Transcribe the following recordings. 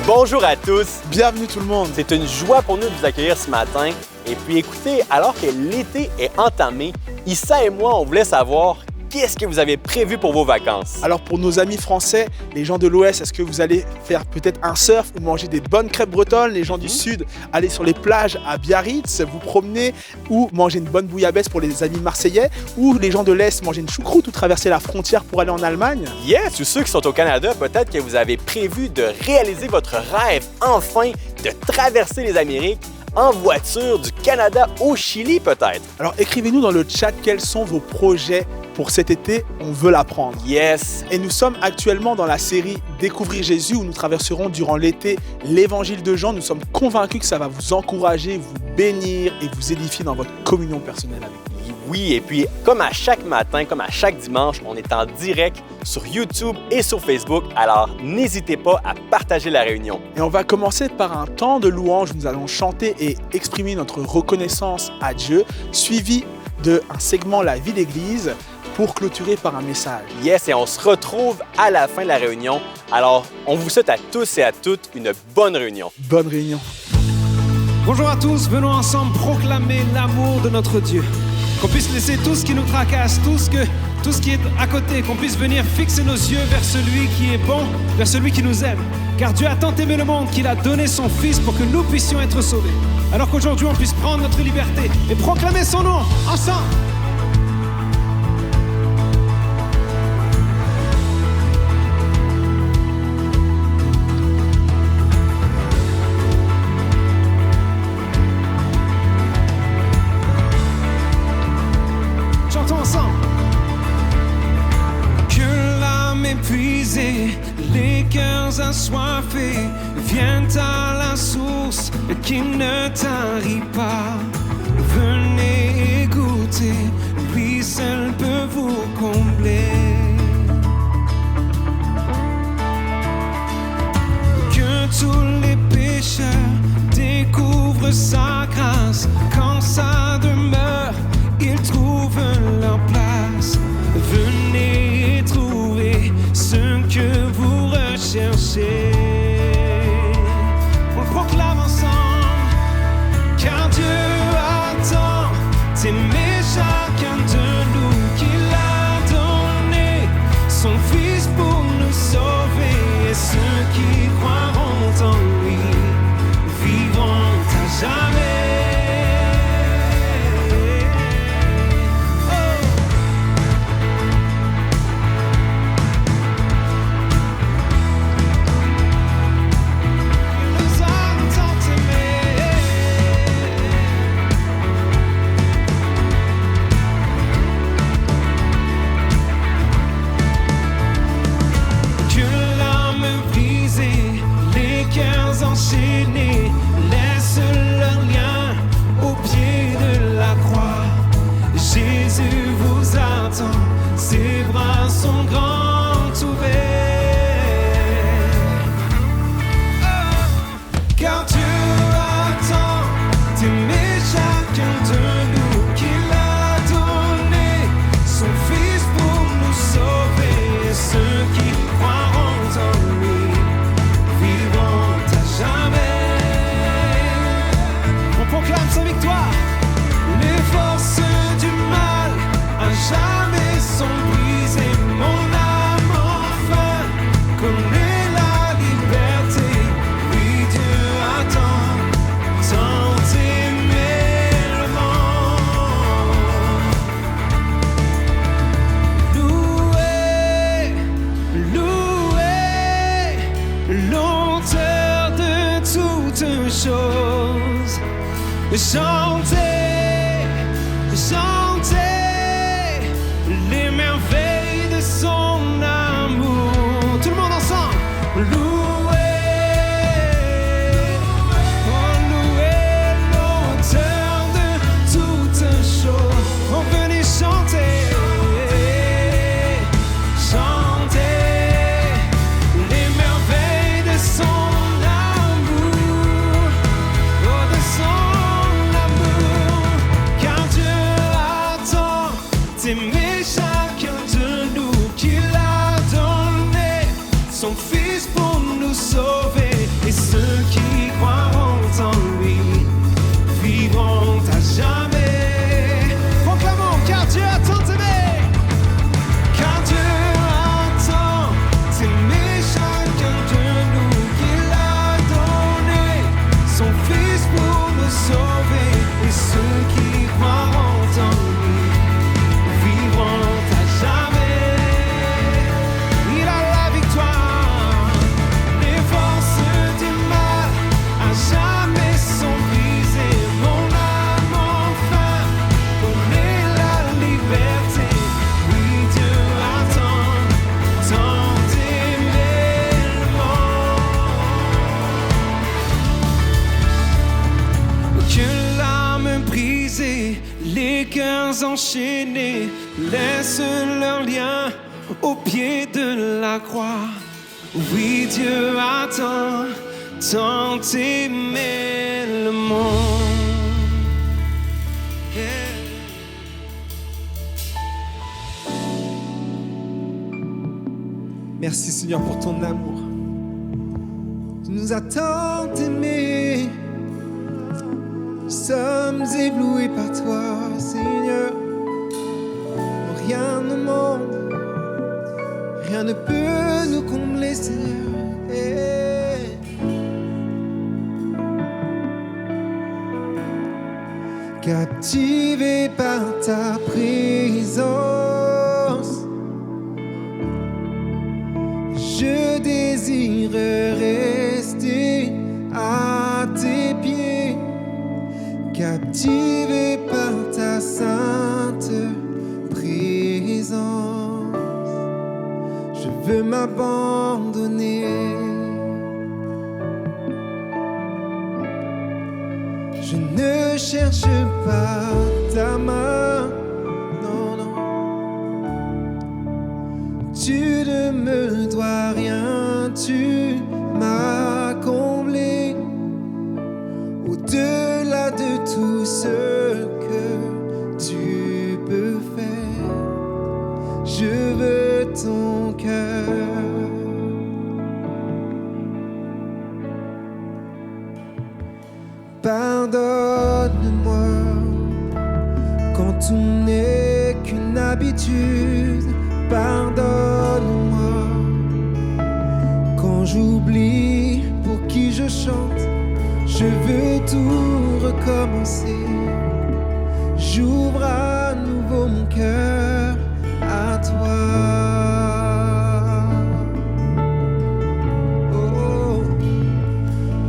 Bonjour à tous! Bienvenue tout le monde! C'est une joie pour nous de vous accueillir ce matin. Et puis écoutez, alors que l'été est entamé, Issa et moi, on voulait savoir qu'est-ce que vous avez prévu pour vos vacances? Alors pour nos amis français, les gens de l'Ouest, est-ce que vous allez faire peut-être un surf ou manger des bonnes crêpes bretonnes? Les gens du Sud, aller sur les plages à Biarritz, vous promener ou manger une bonne bouillabaisse pour les amis marseillais? Ou les gens de l'Est, manger une choucroute ou traverser la frontière pour aller en Allemagne? Yes! Ou ceux qui sont au Canada, peut-être que vous avez prévu de réaliser votre rêve, enfin, de traverser les Amériques en voiture du Canada au Chili, peut-être. Alors écrivez-nous dans le chat quels sont vos projets pour cet été, on veut l'apprendre. Yes! Et nous sommes actuellement dans la série Découvrir Jésus où nous traverserons durant l'été l'évangile de Jean. Nous sommes convaincus que ça va vous encourager, vous bénir et vous édifier dans votre communion personnelle avec lui. Oui, et puis comme à chaque matin, comme à chaque dimanche, on est en direct sur YouTube et sur Facebook, alors n'hésitez pas à partager la réunion. Et on va commencer par un temps de louange. Nous allons chanter et exprimer notre reconnaissance à Dieu, suivi d'un segment La vie d'église, pour clôturer par un message. Yes, et on se retrouve à la fin de la réunion. Alors, on vous souhaite à tous et à toutes une bonne réunion. Bonne réunion. Bonjour à tous, venons ensemble proclamer l'amour de notre Dieu. Qu'on puisse laisser tout ce qui nous tracasse, tout ce qui est à côté, qu'on puisse venir fixer nos yeux vers celui qui est bon, vers celui qui nous aime. Car Dieu a tant aimé le monde qu'il a donné son Fils pour que nous puissions être sauvés. Alors qu'aujourd'hui, on puisse prendre notre liberté et proclamer son nom ensemble. Les cœurs assoiffés viennent à la source qui ne tarit pas. Venez écouter, lui seul peut vous combler. Que tous les pécheurs découvrent sa grâce. Quand sa demeure, ils trouvent leur place. Venez trouver ce que vous recherchez. On le proclame ensemble, car Dieu a tant aimé chacun de nous qu'il a donné son Fils pour nous sauver. Et ceux qui croiront en lui vivront à enchaînés laissent leur lien au pied de la croix. Jésus vous attend, ses bras sont grands ouverts. Car Dieu attend d'aimer chacun de nous, qu'il a donné son Fils pour nous sauver. Et ceux qui croiront en lui vivront à jamais. On proclame sa victoire. Les forces du mal à jamais sont brisées. Mon âme enfin connaît la liberté. Oui, Dieu attend tant d'aimer le monde. Louez, louez l'auteur de toutes choses. Chantez, chantez les merveilles de son amour. Tout le monde ensemble. Louez, oh, louez l'auteur de toutes choses. Oh, venez chanter, chantez les merveilles de son amour. Oh, de son amour. Car Dieu attend d'aimer chacun de nous, qu'il a donné son Fils pour nous sauver. Et ceux qui croiront en lui vivront à jamais. Proclamons, car Dieu attend d'aimer. Car Dieu attend d'aimer chacun de nous, qu'il a donné son Fils pour nous sauver. Et ceux qui croiront en lui vivront à jamais. Il a la victoire. Les forces du mal à jamais sont brisées. Mon âme enfin connaît la liberté. Oui, Dieu attend tant d'aimer le monde. Que l'âme brisée, les cœurs enchaînés laissent leur lien au pied de la croix. Oui, Dieu attend tant d'aimer le monde. Yeah. Merci Seigneur pour ton amour. Tu nous as tant aimés. Nous sommes éblouis par toi, Seigneur. Rien au monde, rien ne peut nous combler, Seigneur. Captivé par ta présence, je désire rester à tes pieds. Captivé par ta sainte présence, je veux m'abandonner. Je ne cherche pas ta main, non, non. Tu ne me dois rien, tu m'as comblé. Au-delà de tout ce que tu peux faire, je veux ton cœur. Pardonne-moi quand tout n'est qu'une habitude. Pardonne-moi quand j'oublie pour qui je chante. Je veux tout recommencer. J'ouvre à nouveau mon cœur à toi. Oh,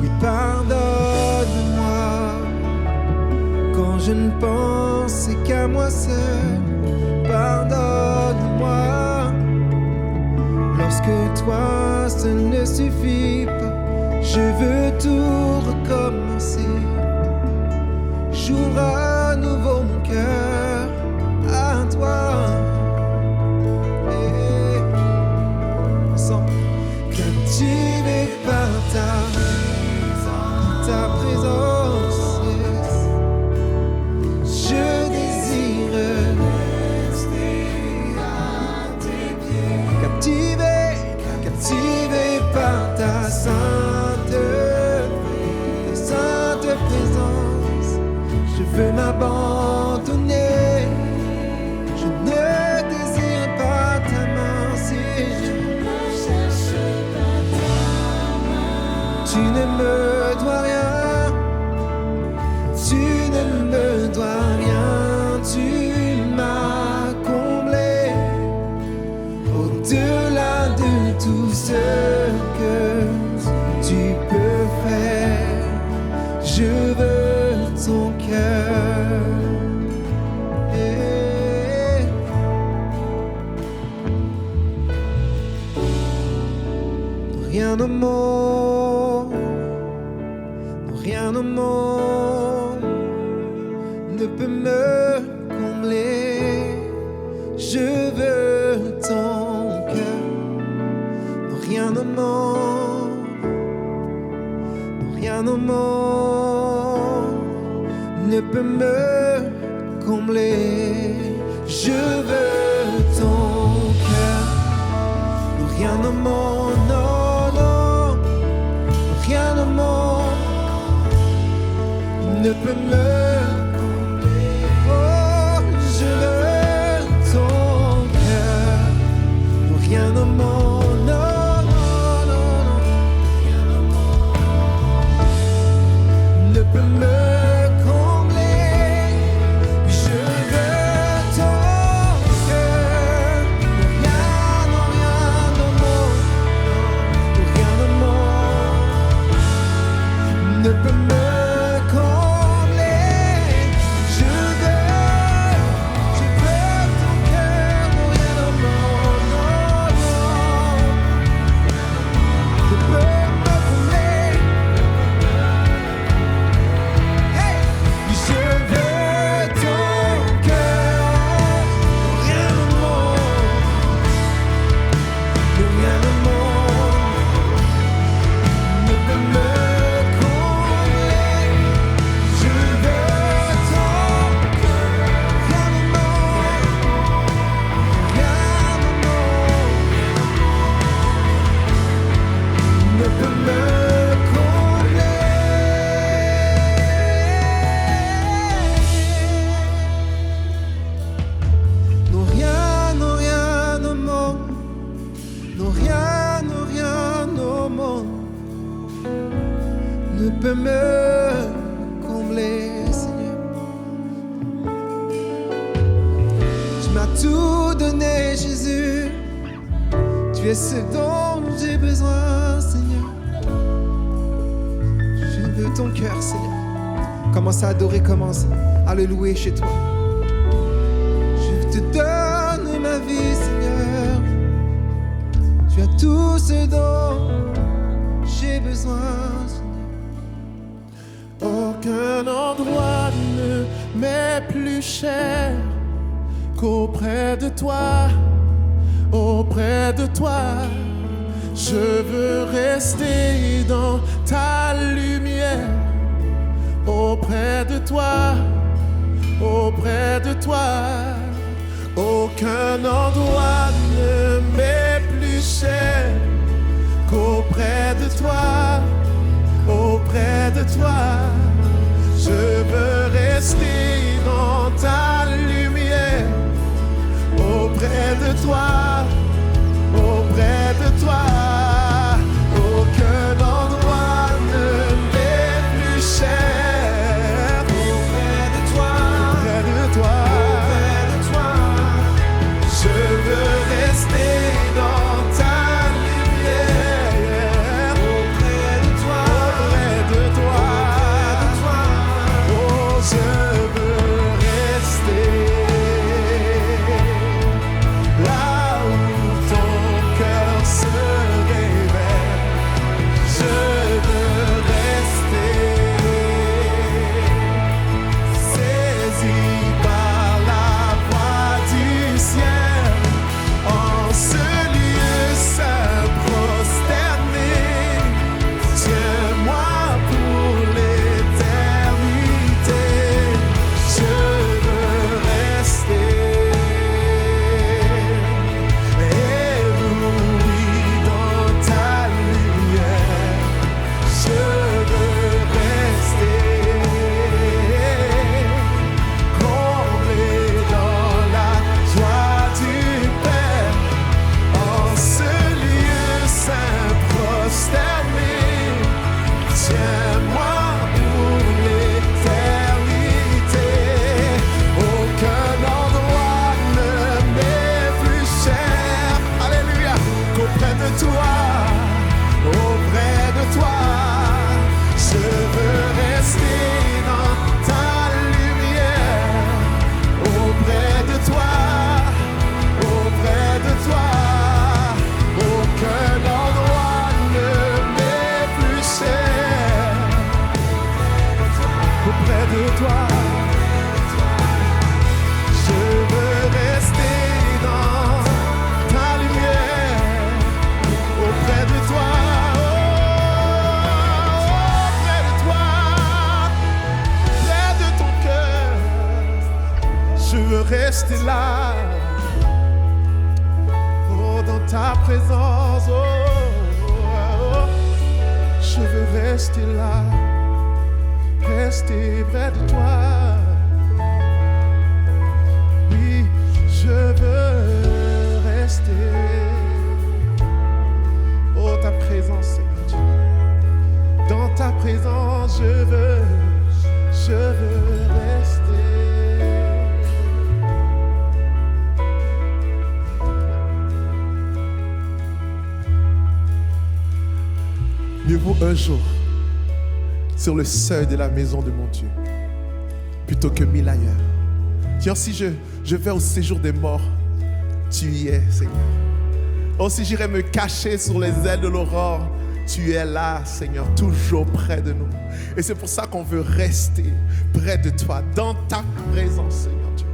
oui, pardonne-moi quand je ne pensais qu'à moi seul. Pardonne-moi lorsque toi seul ne suffit pas. Je veux tout recommencer. J'ouvre à nouveau mon cœur à toi. Et ensemble, captivé par ta présence, yes. Je désire rester à tes pieds. Captivé par ta sainte présence, je veux m'abandonner. Je ne désire pas ta main, si je ne cherche pas ta main. Tu ne me dois rien, tu ne me dois rien, tu m'as comblé au-delà de tout ce que tu peux faire. Je veux ton cœur. Yeah. Rien au monde, rien au monde ne peut me combler. Je veux ton cœur. Rien au monde, rien au monde ne peut me combler. Je veux ton cœur. Rien au monde, non, non, rien au monde ne peut me combler. Oh, je veux ton cœur. Rien au monde, non, non, non, non, rien au monde ne peut me combler. Je veux ton cœur. Rien, non, rien au monde, rien au monde ne peut me combler. Je veux ton cœur. Rien au monde, non, non, ne peut me combler. Hey! Je veux ton cœur. Rien au monde, rien au monde ne peut me combler. Je veux ton cœur. Rien au monde, rien au monde ne peut me combler. Non, rien au monde. Non, rien au monde ne peut me combler, Seigneur. Tu m'as tout donné, Jésus. Tu es ce dont j'ai besoin, Seigneur. Je veux ton cœur, Seigneur. Commence à adorer, commence à le louer chez toi. Je te donne ma vie, Seigneur. Tu as tout ce dont j'ai besoin, Seigneur. Aucun endroit ne m'est plus cher qu'auprès de toi, auprès de toi. Je veux rester dans ta lumière, auprès de toi, auprès de toi. Aucun endroit ne m'est plus cher qu'auprès de toi, auprès de toi. Je veux rester dans ta lumière, auprès de toi, auprès de toi. Aucun endroit ne m'est plus cher auprès de toi, auprès de toi, auprès de toi. Je veux rester dans ta lumière, auprès de toi, auprès de toi. de toi. Je veux rester dans ta lumière, auprès de toi. Auprès de toi, près de ton cœur. Je veux rester là. Dans ta présence, oh, oh, oh. Je veux rester là, rester près de toi. Oui, je veux rester. Oh, ta présence, Seigneur Dieu. Dans ta présence, je veux rester. Mieux vaut un jour sur le seuil de la maison de mon Dieu plutôt que 1000 ailleurs. Tiens, si je vais au séjour des morts, tu y es, Seigneur. Oh, si j'irais me cacher sur les ailes de l'aurore, tu es là, Seigneur, toujours près de nous. Et c'est pour ça qu'on veut rester près de toi, dans ta présence, Seigneur Dieu.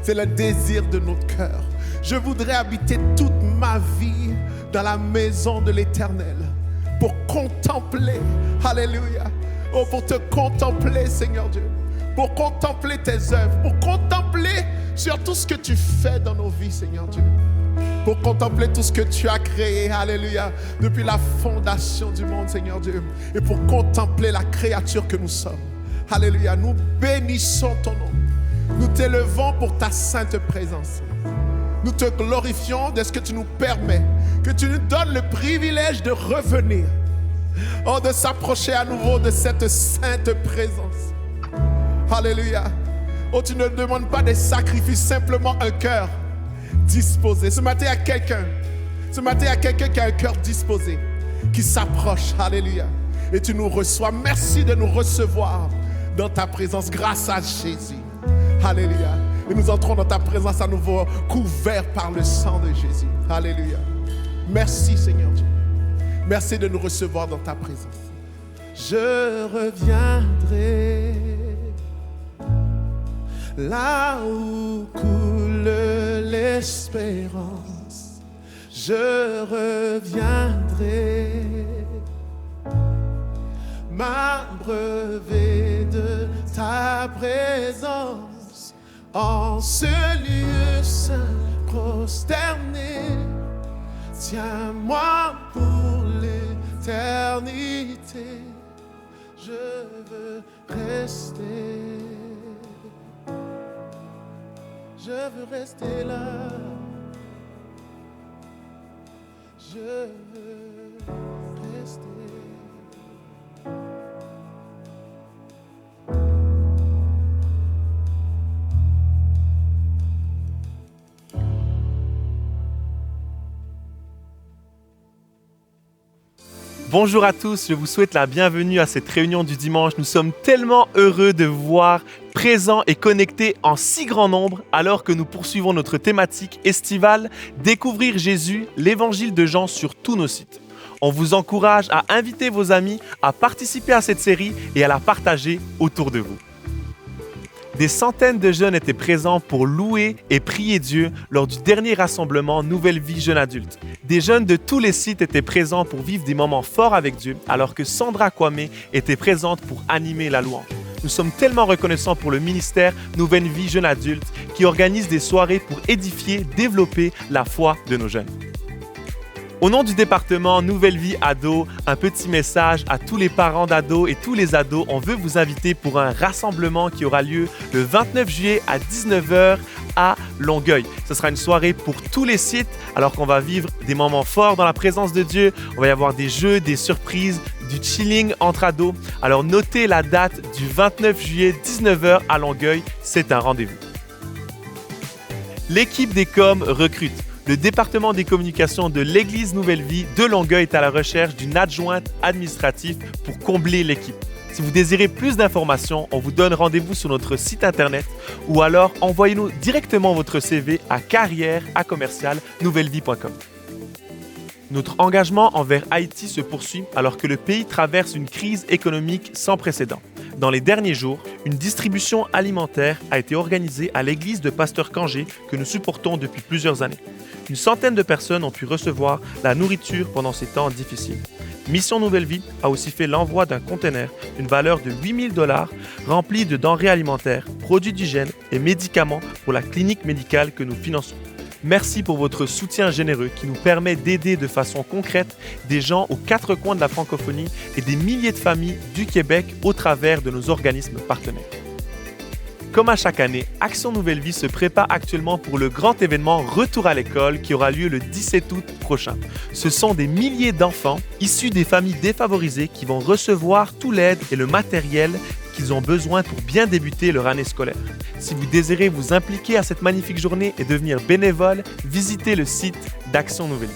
C'est le désir de notre cœur. Je voudrais habiter toute ma vie dans la maison de l'Éternel. Pour contempler, alléluia, oh, pour te contempler, Seigneur Dieu, pour contempler tes œuvres, pour contempler sur tout ce que tu fais dans nos vies, Seigneur Dieu, pour contempler tout ce que tu as créé, alléluia, depuis la fondation du monde, Seigneur Dieu, et pour contempler la créature que nous sommes, alléluia. Nous bénissons ton nom, nous t'élevons pour ta sainte présence. Nous te glorifions de ce que tu nous permets, que tu nous donnes le privilège de revenir, oh, de s'approcher à nouveau de cette sainte présence. Alléluia. Oh, tu ne demandes pas des sacrifices, simplement un cœur disposé. Ce matin, il y a quelqu'un qui a un cœur disposé, qui s'approche, alléluia. Et tu nous reçois. Merci de nous recevoir dans ta présence grâce à Jésus. Alléluia. Et nous entrons dans ta présence à nouveau, couverts par le sang de Jésus. Alléluia. Merci, Seigneur Dieu. Merci de nous recevoir dans ta présence. Je reviendrai là où coule l'espérance. Je reviendrai m'abreuver de ta présence. En ce lieu saint prosterné, tiens-moi pour l'éternité. Je veux rester. Je veux rester là. Je veux rester. Bonjour à tous, je vous souhaite la bienvenue à cette réunion du dimanche. Nous sommes tellement heureux de vous voir présents et connectés en si grand nombre alors que nous poursuivons notre thématique estivale « Découvrir Jésus, l'évangile de Jean sur tous nos sites ». On vous encourage à inviter vos amis à participer à cette série et à la partager autour de vous. Des centaines de jeunes étaient présents pour louer et prier Dieu lors du dernier rassemblement Nouvelle Vie Jeunes Adultes. Des jeunes de tous les sites étaient présents pour vivre des moments forts avec Dieu, alors que Sandra Kwame était présente pour animer la louange. Nous sommes tellement reconnaissants pour le ministère Nouvelle Vie Jeunes Adultes qui organise des soirées pour édifier, développer la foi de nos jeunes. Au nom du département Nouvelle Vie Ados, un petit message à tous les parents d'ados et tous les ados. On veut vous inviter pour un rassemblement qui aura lieu le 29 juillet à 19h à Longueuil. Ce sera une soirée pour tous les sites alors qu'on va vivre des moments forts dans la présence de Dieu. On va y avoir des jeux, des surprises, du chilling entre ados. Alors notez la date du 29 juillet 19h à Longueuil. C'est un rendez-vous. L'équipe des coms recrute. Le département des communications de l'Église Nouvelle Vie de Longueuil est à la recherche d'une adjointe administrative pour combler l'équipe. Si vous désirez plus d'informations, on vous donne rendez-vous sur notre site internet ou alors envoyez-nous directement votre CV à carrière@nouvellevie.com. Notre engagement envers Haïti se poursuit alors que le pays traverse une crise économique sans précédent. Dans les derniers jours, une distribution alimentaire a été organisée à l'église de Pasteur Cangé que nous supportons depuis plusieurs années. Une centaine de personnes ont pu recevoir la nourriture pendant ces temps difficiles. Mission Nouvelle Vie a aussi fait l'envoi d'un conteneur d'une valeur de 8 000 $ rempli de denrées alimentaires, produits d'hygiène et médicaments pour la clinique médicale que nous finançons. Merci pour votre soutien généreux qui nous permet d'aider de façon concrète des gens aux quatre coins de la francophonie et des milliers de familles du Québec au travers de nos organismes partenaires. Comme à chaque année, Action Nouvelle Vie se prépare actuellement pour le grand événement Retour à l'école qui aura lieu le 17 août prochain. Ce sont des milliers d'enfants issus des familles défavorisées qui vont recevoir toute l'aide et le matériel qu'ils ont besoin pour bien débuter leur année scolaire. Si vous désirez vous impliquer à cette magnifique journée et devenir bénévole, visitez le site d'Action Nouvelle Vie.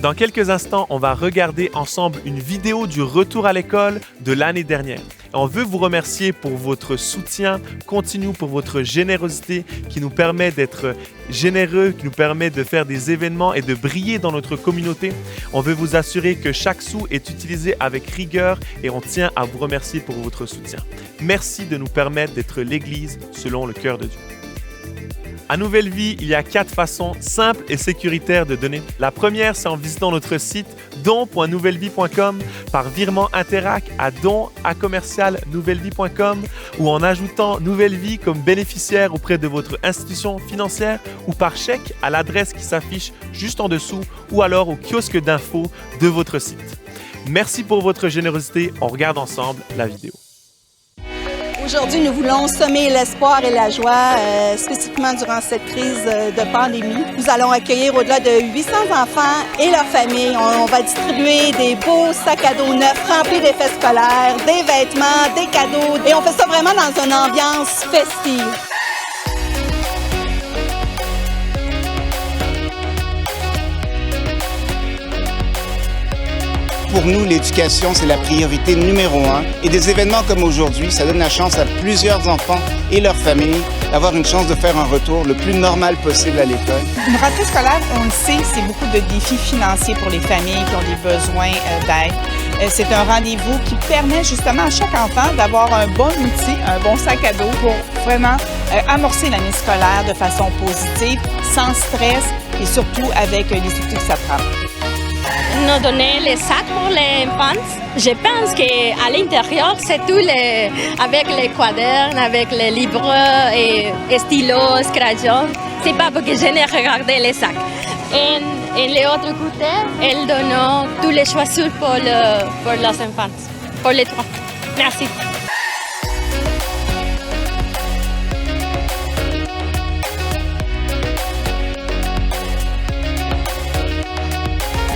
Dans quelques instants, on va regarder ensemble une vidéo du retour à l'école de l'année dernière. On veut vous remercier pour votre soutien continu, pour votre générosité qui nous permet d'être généreux, qui nous permet de faire des événements et de briller dans notre communauté. On veut vous assurer que chaque sou est utilisé avec rigueur et on tient à vous remercier pour votre soutien. Merci de nous permettre d'être l'Église selon le cœur de Dieu. À Nouvelle Vie, il y a 4 façons simples et sécuritaires de donner. La première, c'est en visitant notre site don.nouvellevie.com, par virement Interac à don@nouvellevie.com ou en ajoutant Nouvelle Vie comme bénéficiaire auprès de votre institution financière ou par chèque à l'adresse qui s'affiche juste en dessous ou alors au kiosque d'infos de votre site. Merci pour votre générosité. On regarde ensemble la vidéo. Aujourd'hui, nous voulons semer l'espoir et la joie, spécifiquement durant cette crise de pandémie. Nous allons accueillir au-delà de 800 enfants et leurs familles. On va distribuer des beaux sacs à dos neufs remplis d'effets scolaires, des vêtements, des cadeaux. Et on fait ça vraiment dans une ambiance festive. Pour nous, l'éducation, c'est la priorité numéro 1. Et des événements comme aujourd'hui, ça donne la chance à plusieurs enfants et leurs familles d'avoir une chance de faire un retour le plus normal possible à l'école. Une rentrée scolaire, on le sait, c'est beaucoup de défis financiers pour les familles qui ont des besoins d'aide. C'est un rendez-vous qui permet justement à chaque enfant d'avoir un bon outil, un bon sac à dos pour vraiment amorcer l'année scolaire de façon positive, sans stress et surtout avec les outils que ça prend. Nous donner les sacs pour les enfants. Je pense qu'à l'intérieur, c'est tout avec les quadernes, avec les livres et stylos, crayons. C'est pas parce que je n'ai regardé les sacs. Et l'autre côté, elle donne tous les choix pour les enfants, pour les 3. Merci.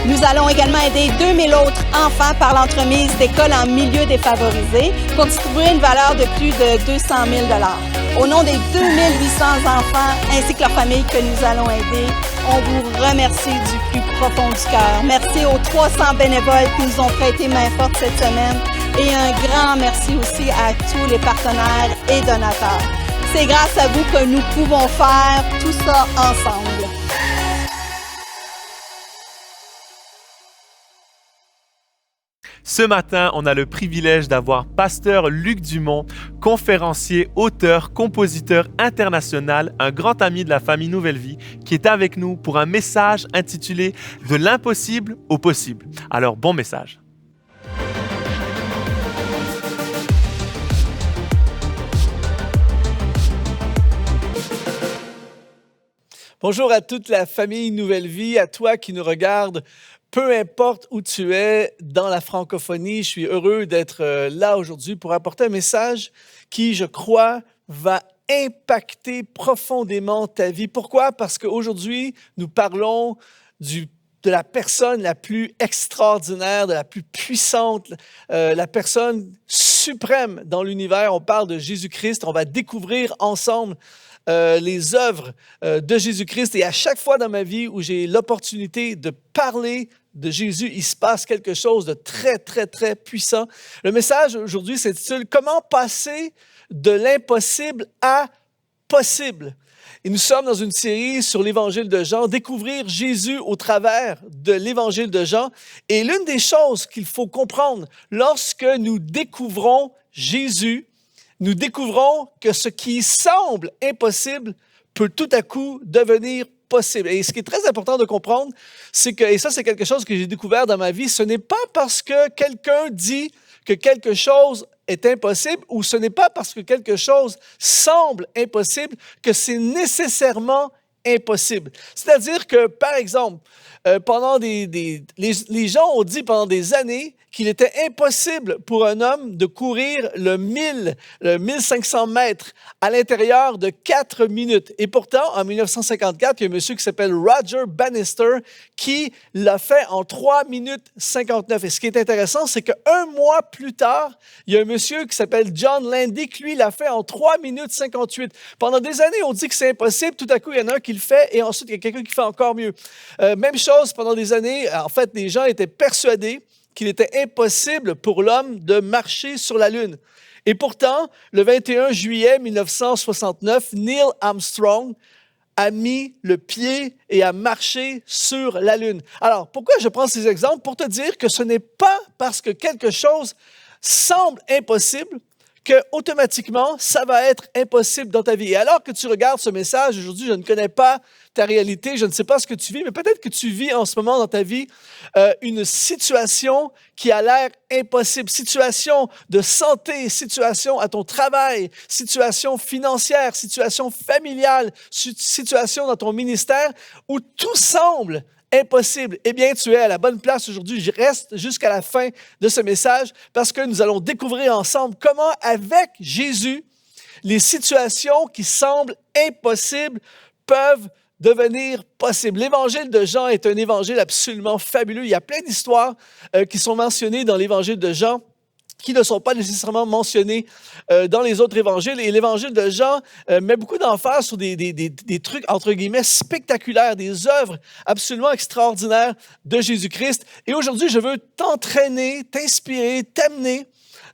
Nous allons également aider 2000 autres enfants par l'entremise d'écoles en milieu défavorisé pour distribuer une valeur de plus de 200 000 $. Au nom des 2800 enfants ainsi que leurs familles que nous allons aider, on vous remercie du plus profond du cœur. Merci aux 300 bénévoles qui nous ont prêté main forte cette semaine et un grand merci aussi à tous les partenaires et donateurs. C'est grâce à vous que nous pouvons faire tout ça ensemble. Ce matin, on a le privilège d'avoir Pasteur Luc Dumont, conférencier, auteur, compositeur international, un grand ami de la famille Nouvelle Vie, qui est avec nous pour un message intitulé « De l'impossible au possible ». Alors, bon message. Bonjour à toute la famille Nouvelle Vie, à toi qui nous regarde. Peu importe où tu es dans la francophonie, je suis heureux d'être là aujourd'hui pour apporter un message qui, je crois, va impacter profondément ta vie. Pourquoi? Parce qu'aujourd'hui, nous parlons de la personne la plus extraordinaire, de la plus puissante, la personne suprême dans l'univers. On parle de Jésus-Christ. On va découvrir ensemble les œuvres de Jésus-Christ. Et à chaque fois dans ma vie où j'ai l'opportunité de parler de Jésus, il se passe quelque chose de très, très, très puissant. Le message aujourd'hui s'intitule « Comment passer de l'impossible à possible ». Et nous sommes dans une série sur l'Évangile de Jean, découvrir Jésus au travers de l'Évangile de Jean. Et l'une des choses qu'il faut comprendre lorsque nous découvrons Jésus, nous découvrons que ce qui semble impossible peut tout à coup devenir possible. Et ce qui est très important de comprendre, c'est que, et ça c'est quelque chose que j'ai découvert dans ma vie, ce n'est pas parce que quelqu'un dit que quelque chose est impossible ou ce n'est pas parce que quelque chose semble impossible que c'est nécessairement impossible. C'est-à-dire que, par exemple, pendant les gens ont dit pendant des années qu'il était impossible pour un homme de courir le 1500 mètres à l'intérieur de 4 minutes. Et pourtant, en 1954, il y a un monsieur qui s'appelle Roger Bannister qui l'a fait en 3 minutes 59. Et ce qui est intéressant, c'est qu'un mois plus tard, il y a un monsieur qui s'appelle John Landy qui, lui, l'a fait en 3 minutes 58. Pendant des années, on dit que c'est impossible. Tout à coup, il y en a un qui le fait et ensuite, il y a quelqu'un qui fait encore mieux. Même chose, pendant des années, en fait, les gens étaient persuadés qu'il était impossible pour l'homme de marcher sur la Lune. Et pourtant, le 21 juillet 1969, Neil Armstrong a mis le pied et a marché sur la Lune. Alors, pourquoi je prends ces exemples? Pour te dire que ce n'est pas parce que quelque chose semble impossible que automatiquement, ça va être impossible dans ta vie. Et alors que tu regardes ce message aujourd'hui, je ne connais pas ta réalité, je ne sais pas ce que tu vis, mais peut-être que tu vis en ce moment dans ta vie une situation qui a l'air impossible, situation de santé, situation à ton travail, situation financière, situation familiale, situation dans ton ministère où tout semble impossible. Eh bien, tu es à la bonne place aujourd'hui. Je reste jusqu'à la fin de ce message parce que nous allons découvrir ensemble comment, avec Jésus, les situations qui semblent impossibles peuvent devenir possibles. L'Évangile de Jean est un évangile absolument fabuleux. Il y a plein d'histoires qui sont mentionnées dans l'Évangile de Jean qui ne sont pas nécessairement mentionnés dans les autres évangiles. Et l'Évangile de Jean met beaucoup d'emphase sur des trucs, entre guillemets, spectaculaires, des œuvres absolument extraordinaires de Jésus-Christ. Et aujourd'hui, je veux t'entraîner, t'inspirer, t'amener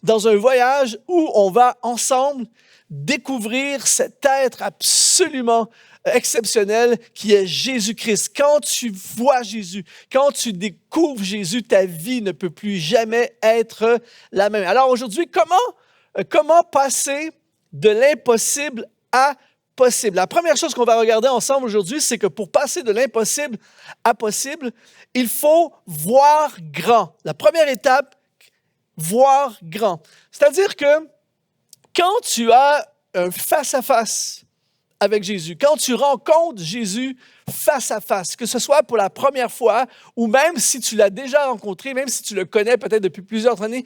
dans un voyage où on va ensemble découvrir cet être absolument exceptionnel qui est Jésus-Christ. Quand tu vois Jésus, quand tu découvres Jésus, ta vie ne peut plus jamais être la même. Alors aujourd'hui, comment passer de l'impossible à possible? La première chose qu'on va regarder ensemble aujourd'hui, c'est que pour passer de l'impossible à possible, il faut voir grand. La première étape, voir grand. C'est-à-dire que quand tu as un face-à-face avec Jésus, quand tu rencontres Jésus face à face, que ce soit pour la première fois ou même si tu l'as déjà rencontré, même si tu le connais peut-être depuis plusieurs années,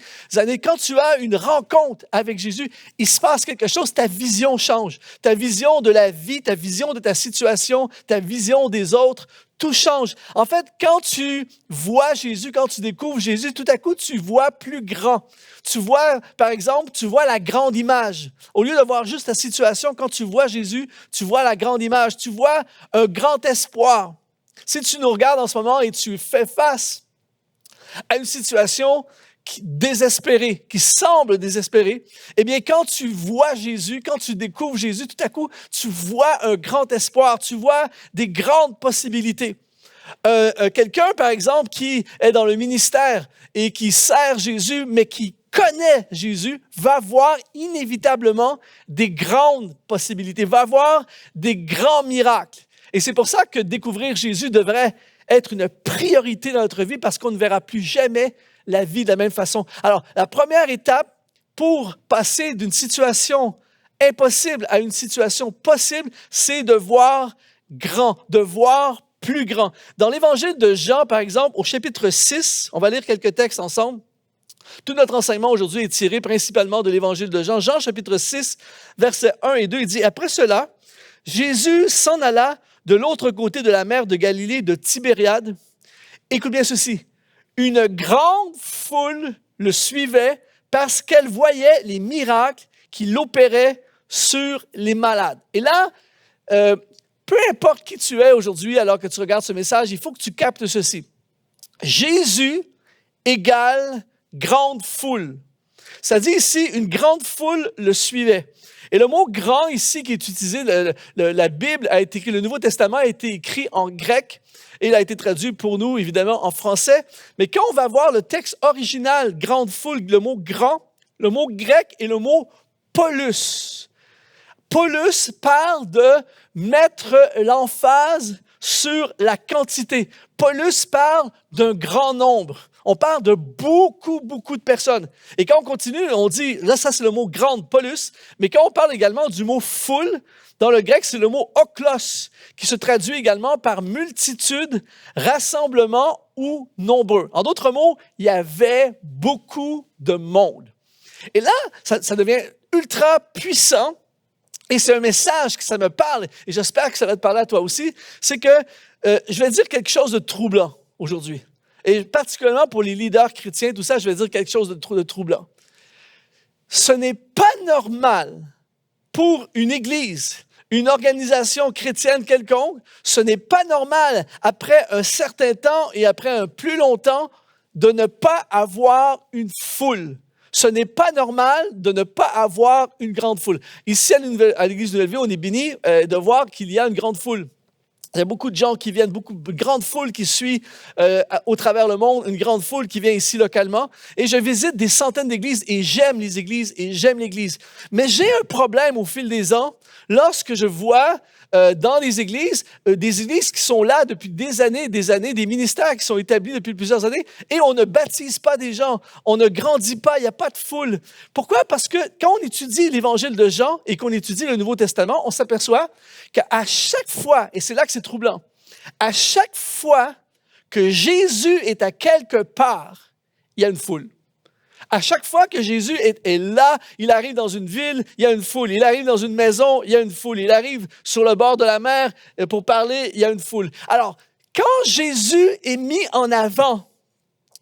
quand tu as une rencontre avec Jésus, il se passe quelque chose, ta vision change. Ta vision de la vie, ta vision de ta situation, ta vision des autres, tout change. En fait, quand tu vois Jésus, quand tu découvres Jésus, tout à coup, tu vois plus grand. Tu vois, par exemple, tu vois la grande image. Au lieu de voir juste ta situation, quand tu vois Jésus, tu vois la grande image. Tu vois un grand espoir. Si tu nous regardes en ce moment et tu fais face à une situation désespérée, qui semble désespérée, eh bien, quand tu vois Jésus, quand tu découvres Jésus, tout à coup, tu vois un grand espoir, tu vois des grandes possibilités. Quelqu'un, par exemple, qui est dans le ministère et qui sert Jésus, mais qui connaît Jésus, va voir inévitablement des grandes possibilités, va voir des grands miracles. Et c'est pour ça que découvrir Jésus devrait être une priorité dans notre vie parce qu'on ne verra plus jamais la vie de la même façon. Alors, la première étape pour passer d'une situation impossible à une situation possible, c'est de voir grand, de voir plus grand. Dans l'Évangile de Jean, par exemple, au chapitre 6, on va lire quelques textes ensemble. Tout notre enseignement aujourd'hui est tiré principalement de l'Évangile de Jean. Jean, chapitre 6, versets 1 et 2, il dit « Après cela, Jésus s'en alla de l'autre côté de la mer de Galilée, de Tibériade. » Écoute bien ceci. Une grande foule le suivait parce qu'elle voyait les miracles qu'il opérait sur les malades. Et là, peu importe qui tu es aujourd'hui alors que tu regardes ce message, il faut que tu captes ceci. Jésus égale grande foule. Ça dit ici, une grande foule le suivait. Et le mot « grand » ici qui est utilisé, la Bible a été écrit, le Nouveau Testament a été écrit en grec et il a été traduit pour nous, évidemment, en français. Mais quand on va voir le texte original, « grande foule », le mot « grand », le mot grec est le mot « pollus ». Pollus parle de mettre l'emphase sur la quantité. Pollus parle d'un grand nombre. On parle de beaucoup de personnes. Et quand on continue, on dit, là, ça c'est le mot grande, pollus, mais quand on parle également du mot foule, dans le grec, c'est le mot oklos, qui se traduit également par multitude, rassemblement ou nombreux. En d'autres mots, il y avait beaucoup de monde. Et là, ça devient ultra puissant. Et c'est un message que ça me parle, et j'espère que ça va te parler à toi aussi, c'est que je vais dire quelque chose de troublant aujourd'hui. Et particulièrement pour les leaders chrétiens, tout ça, je vais dire quelque chose de troublant. Ce n'est pas normal pour une église, une organisation chrétienne quelconque, ce n'est pas normal après un certain temps et après un plus long temps de ne pas avoir une foule. Ce n'est pas normal de ne pas avoir une grande foule. Ici, à l'Église de Nouvelle-Vie, on est béni de voir qu'il y a une grande foule. Il y a beaucoup de gens qui viennent, beaucoup de grande foule qui suit au travers le monde, une grande foule qui vient ici localement. Et je visite des centaines d'églises et j'aime les églises et j'aime l'Église. Mais j'ai un problème au fil des ans lorsque je vois dans les églises, des églises qui sont là depuis des années, des ministères qui sont établis depuis plusieurs années, et on ne baptise pas des gens, on ne grandit pas, il n'y a pas de foule. Pourquoi? Parce que quand on étudie l'Évangile de Jean et qu'on étudie le Nouveau Testament, on s'aperçoit qu'à chaque fois, et c'est là que c'est troublant, à chaque fois que Jésus est à quelque part, il y a une foule. À chaque fois que Jésus est là, il arrive dans une ville, il y a une foule. Il arrive dans une maison, il y a une foule. Il arrive sur le bord de la mer pour parler, il y a une foule. Alors, quand Jésus est mis en avant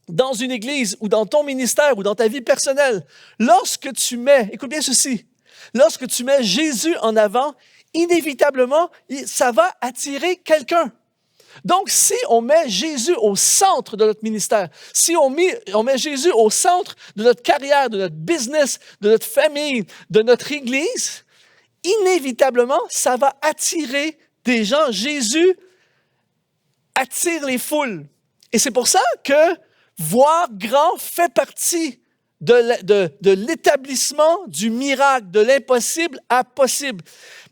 dans une église ou dans ton ministère ou dans ta vie personnelle, lorsque tu mets, écoute bien ceci, lorsque tu mets Jésus en avant, inévitablement, ça va attirer quelqu'un. Donc, si on met Jésus au centre de notre ministère, si on met Jésus au centre de notre carrière, de notre business, de notre famille, de notre Église, inévitablement, ça va attirer des gens. Jésus attire les foules. Et c'est pour ça que voir grand fait partie de l'établissement du miracle, de l'impossible à possible.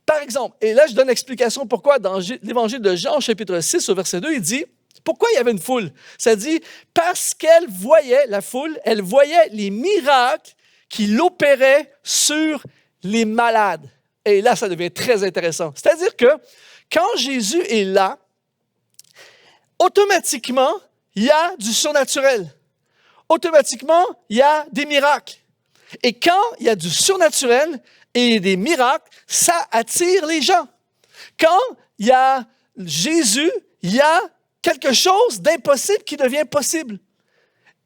Par exemple, et là je donne l'explication pourquoi dans l'Évangile de Jean, chapitre 6, au verset 2, il dit, pourquoi il y avait une foule? Ça dit, parce qu'elle voyait, la foule, elle voyait les miracles qu'il opérait sur les malades. Et là, ça devient très intéressant. C'est-à-dire que quand Jésus est là, automatiquement, il y a du surnaturel. Automatiquement, il y a des miracles. Et quand il y a du surnaturel et des miracles, ça attire les gens. Quand il y a Jésus, il y a quelque chose d'impossible qui devient possible.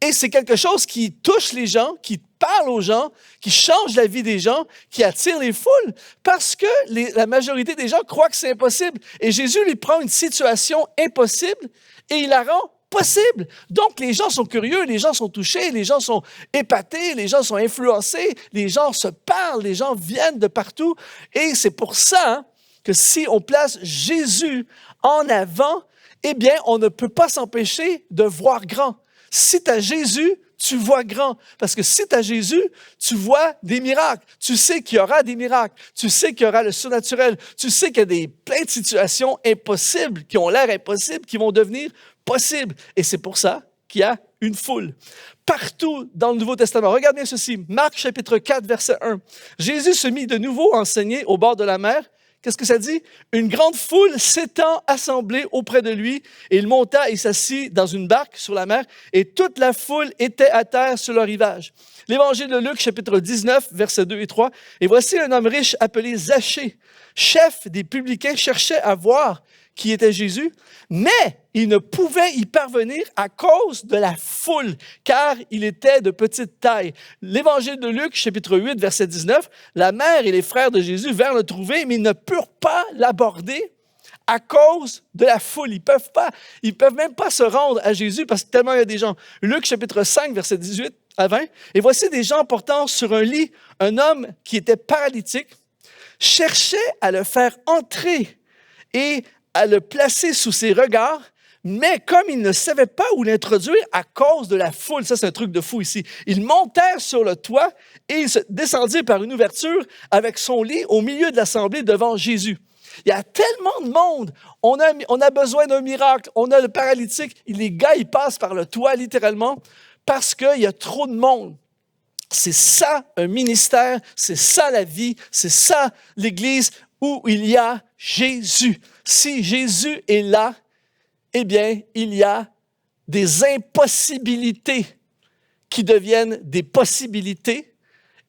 Et c'est quelque chose qui touche les gens, qui parle aux gens, qui change la vie des gens, qui attire les foules, parce que la majorité des gens croient que c'est impossible. Et Jésus lui prend une situation impossible et il la rend possible. Donc, les gens sont curieux, les gens sont touchés, les gens sont épatés, les gens sont influencés, les gens se parlent, les gens viennent de partout. Et c'est pour ça que si on place Jésus en avant, eh bien, on ne peut pas s'empêcher de voir grand. Si tu as Jésus, tu vois grand. Parce que si tu as Jésus, tu vois des miracles. Tu sais qu'il y aura des miracles. Tu sais qu'il y aura le surnaturel. Tu sais qu'il y a plein de situations impossibles, qui ont l'air impossibles, qui vont devenir possibles. Et c'est pour ça qu'il y a une foule. Partout dans le Nouveau Testament. Regarde bien ceci. Marc chapitre 4, verset 1. Jésus se mit de nouveau à enseigner au bord de la mer. Qu'est-ce que ça dit? Une grande foule s'étant assemblée auprès de lui, et il monta et s'assit dans une barque sur la mer, et toute la foule était à terre sur le rivage. L'Évangile de Luc, chapitre 19, versets 2 et 3. Et voici un homme riche appelé Zachée, chef des publicains, cherchait à voir qui était Jésus, mais il ne pouvait y parvenir à cause de la foule, car il était de petite taille. L'Évangile de Luc, chapitre 8, verset 19, la mère et les frères de Jésus vinrent le trouver, mais ils ne purent pas l'aborder à cause de la foule. Ils peuvent même pas se rendre à Jésus parce que tellement il y a des gens. Luc, chapitre 5, verset 18, à 20. Et voici des gens portant sur un lit un homme qui était paralytique, cherchaient à le faire entrer et à le placer sous ses regards, mais comme ils ne savaient pas où l'introduire à cause de la foule, ça c'est un truc de fou ici, ils montèrent sur le toit et ils descendirent par une ouverture avec son lit au milieu de l'assemblée devant Jésus. Il y a tellement de monde, on a besoin d'un miracle, on a le paralytique, les gars ils passent par le toit littéralement parce qu'il y a trop de monde. C'est ça un ministère, c'est ça la vie, c'est ça l'Église où il y a Jésus. Si Jésus est là, eh bien, il y a des impossibilités qui deviennent des possibilités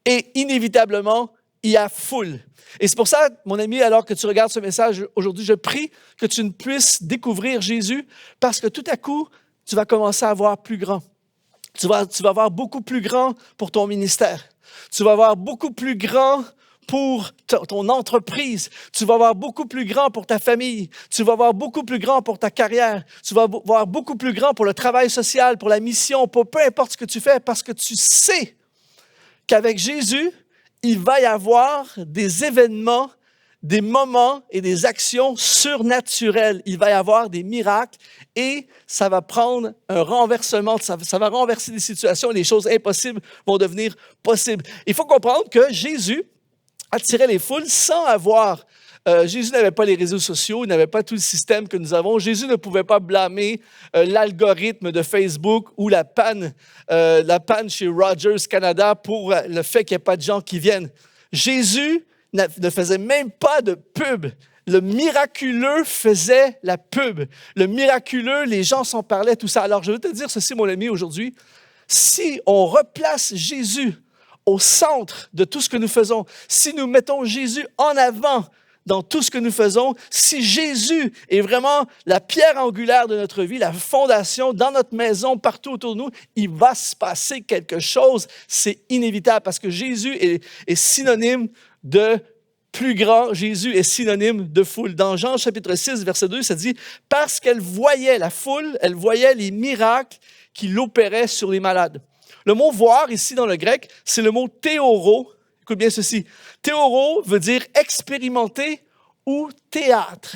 et inévitablement, il y a foule. Et c'est pour ça, mon ami, alors que tu regardes ce message aujourd'hui, je prie que tu ne puisses découvrir Jésus parce que tout à coup, tu vas commencer à voir plus grand. Tu vas voir beaucoup plus grand pour ton ministère. Tu vas voir beaucoup plus grand pour ton entreprise. Tu vas voir beaucoup plus grand pour ta famille. Tu vas voir beaucoup plus grand pour ta carrière. Tu vas voir beaucoup plus grand pour le travail social, pour la mission, pour peu importe ce que tu fais, parce que tu sais qu'avec Jésus, il va y avoir des événements, des moments et des actions surnaturelles. Il va y avoir des miracles et ça va prendre un renversement. Ça va renverser des situations et les choses impossibles vont devenir possibles. Il faut comprendre que Jésus attirait les foules sans avoir... Jésus n'avait pas les réseaux sociaux, il n'avait pas tout le système que nous avons. Jésus ne pouvait pas blâmer l'algorithme de Facebook ou la panne chez Rogers Canada pour le fait qu'il n'y ait pas de gens qui viennent. Jésus ne faisait même pas de pub. Le miraculeux faisait la pub. Le miraculeux, les gens s'en parlaient, tout ça. Alors, je veux te dire ceci, mon ami, aujourd'hui. Si on replace Jésus au centre de tout ce que nous faisons, si nous mettons Jésus en avant dans tout ce que nous faisons, si Jésus est vraiment la pierre angulaire de notre vie, la fondation dans notre maison, partout autour de nous, il va se passer quelque chose. C'est inévitable parce que Jésus est synonyme de plus grand. Jésus est synonyme de foule. Dans Jean chapitre 6, verset 2, ça dit « Parce qu'elle voyait la foule, elle voyait les miracles qu'il opérait sur les malades. » Le mot « voir » ici dans le grec, c'est le mot « théoro ». Écoute bien ceci. Théoro veut dire expérimenter ou théâtre.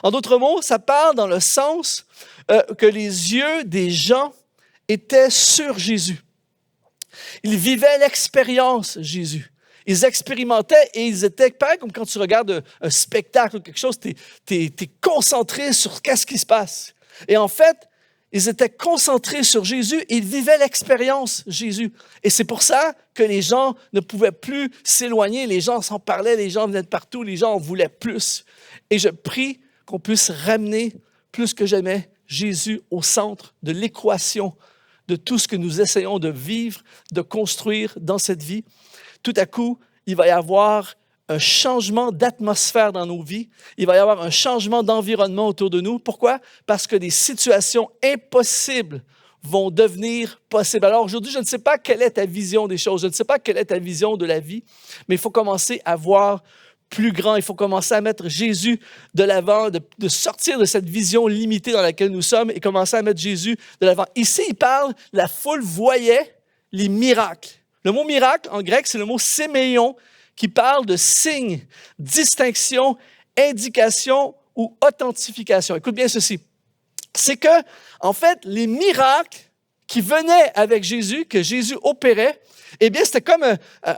En d'autres mots, ça parle dans le sens que les yeux des gens étaient sur Jésus. Ils vivaient l'expérience Jésus. Ils expérimentaient et ils étaient, pareil comme quand tu regardes un spectacle ou quelque chose, t'es concentré sur qu'est-ce qui se passe. Et en fait, ils étaient concentrés sur Jésus et ils vivaient l'expérience Jésus. Et c'est pour ça que les gens ne pouvaient plus s'éloigner, les gens s'en parlaient, les gens venaient de partout, les gens en voulaient plus. Et je prie qu'on puisse ramener plus que jamais Jésus au centre de l'équation de tout ce que nous essayons de vivre, de construire dans cette vie. Tout à coup, il va y avoir un changement d'atmosphère dans nos vies. Il va y avoir un changement d'environnement autour de nous. Pourquoi? Parce que des situations impossibles vont devenir possibles. Alors aujourd'hui, je ne sais pas quelle est ta vision des choses. Je ne sais pas quelle est ta vision de la vie, mais il faut commencer à voir plus grand. Il faut commencer à mettre Jésus de l'avant, de sortir de cette vision limitée dans laquelle nous sommes et commencer à mettre Jésus de l'avant. Ici, il parle, la foule voyait les miracles. Le mot miracle, en grec, c'est le mot séméion, qui parle de signe, distinction, indication ou authentification. Écoute bien ceci. C'est que, en fait, les miracles qui venaient avec Jésus, que Jésus opérait, eh bien, c'était comme,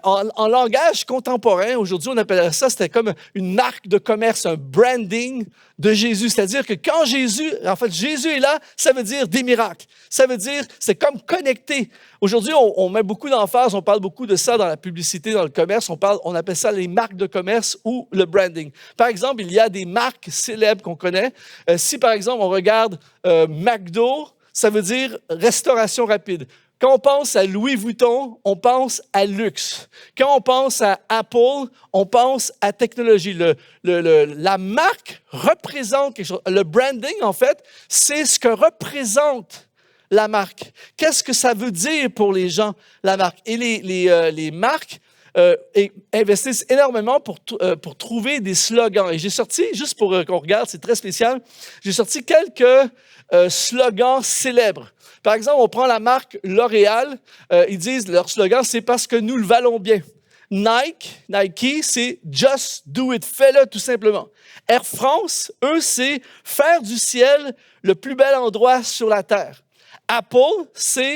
en langage contemporain, aujourd'hui, on appellerait ça, c'était comme une marque de commerce, un branding de Jésus. C'est-à-dire que quand Jésus est là, ça veut dire des miracles. Ça veut dire, c'est comme connecté. Aujourd'hui, on met beaucoup d'emphase, on parle beaucoup de ça dans la publicité, dans le commerce. On appelle ça les marques de commerce ou le branding. Par exemple, il y a des marques célèbres qu'on connaît. Si, par exemple, on regarde McDo, ça veut dire restauration rapide. Quand on pense à Louis Vuitton, on pense à luxe. Quand on pense à Apple, on pense à technologie. La marque représente quelque chose. Le branding, en fait, c'est ce que représente la marque. Qu'est-ce que ça veut dire pour les gens, la marque? Et les marques investissent énormément pour trouver des slogans. Et j'ai sorti, juste pour qu'on regarde, c'est très spécial, j'ai sorti quelques slogans célèbres. Par exemple, on prend la marque L'Oréal. Ils disent, leur slogan, c'est « parce que nous le valons bien ». Nike, c'est « just do it », fais-le tout simplement. Air France, eux, c'est « faire du ciel le plus bel endroit sur la terre ». Apple,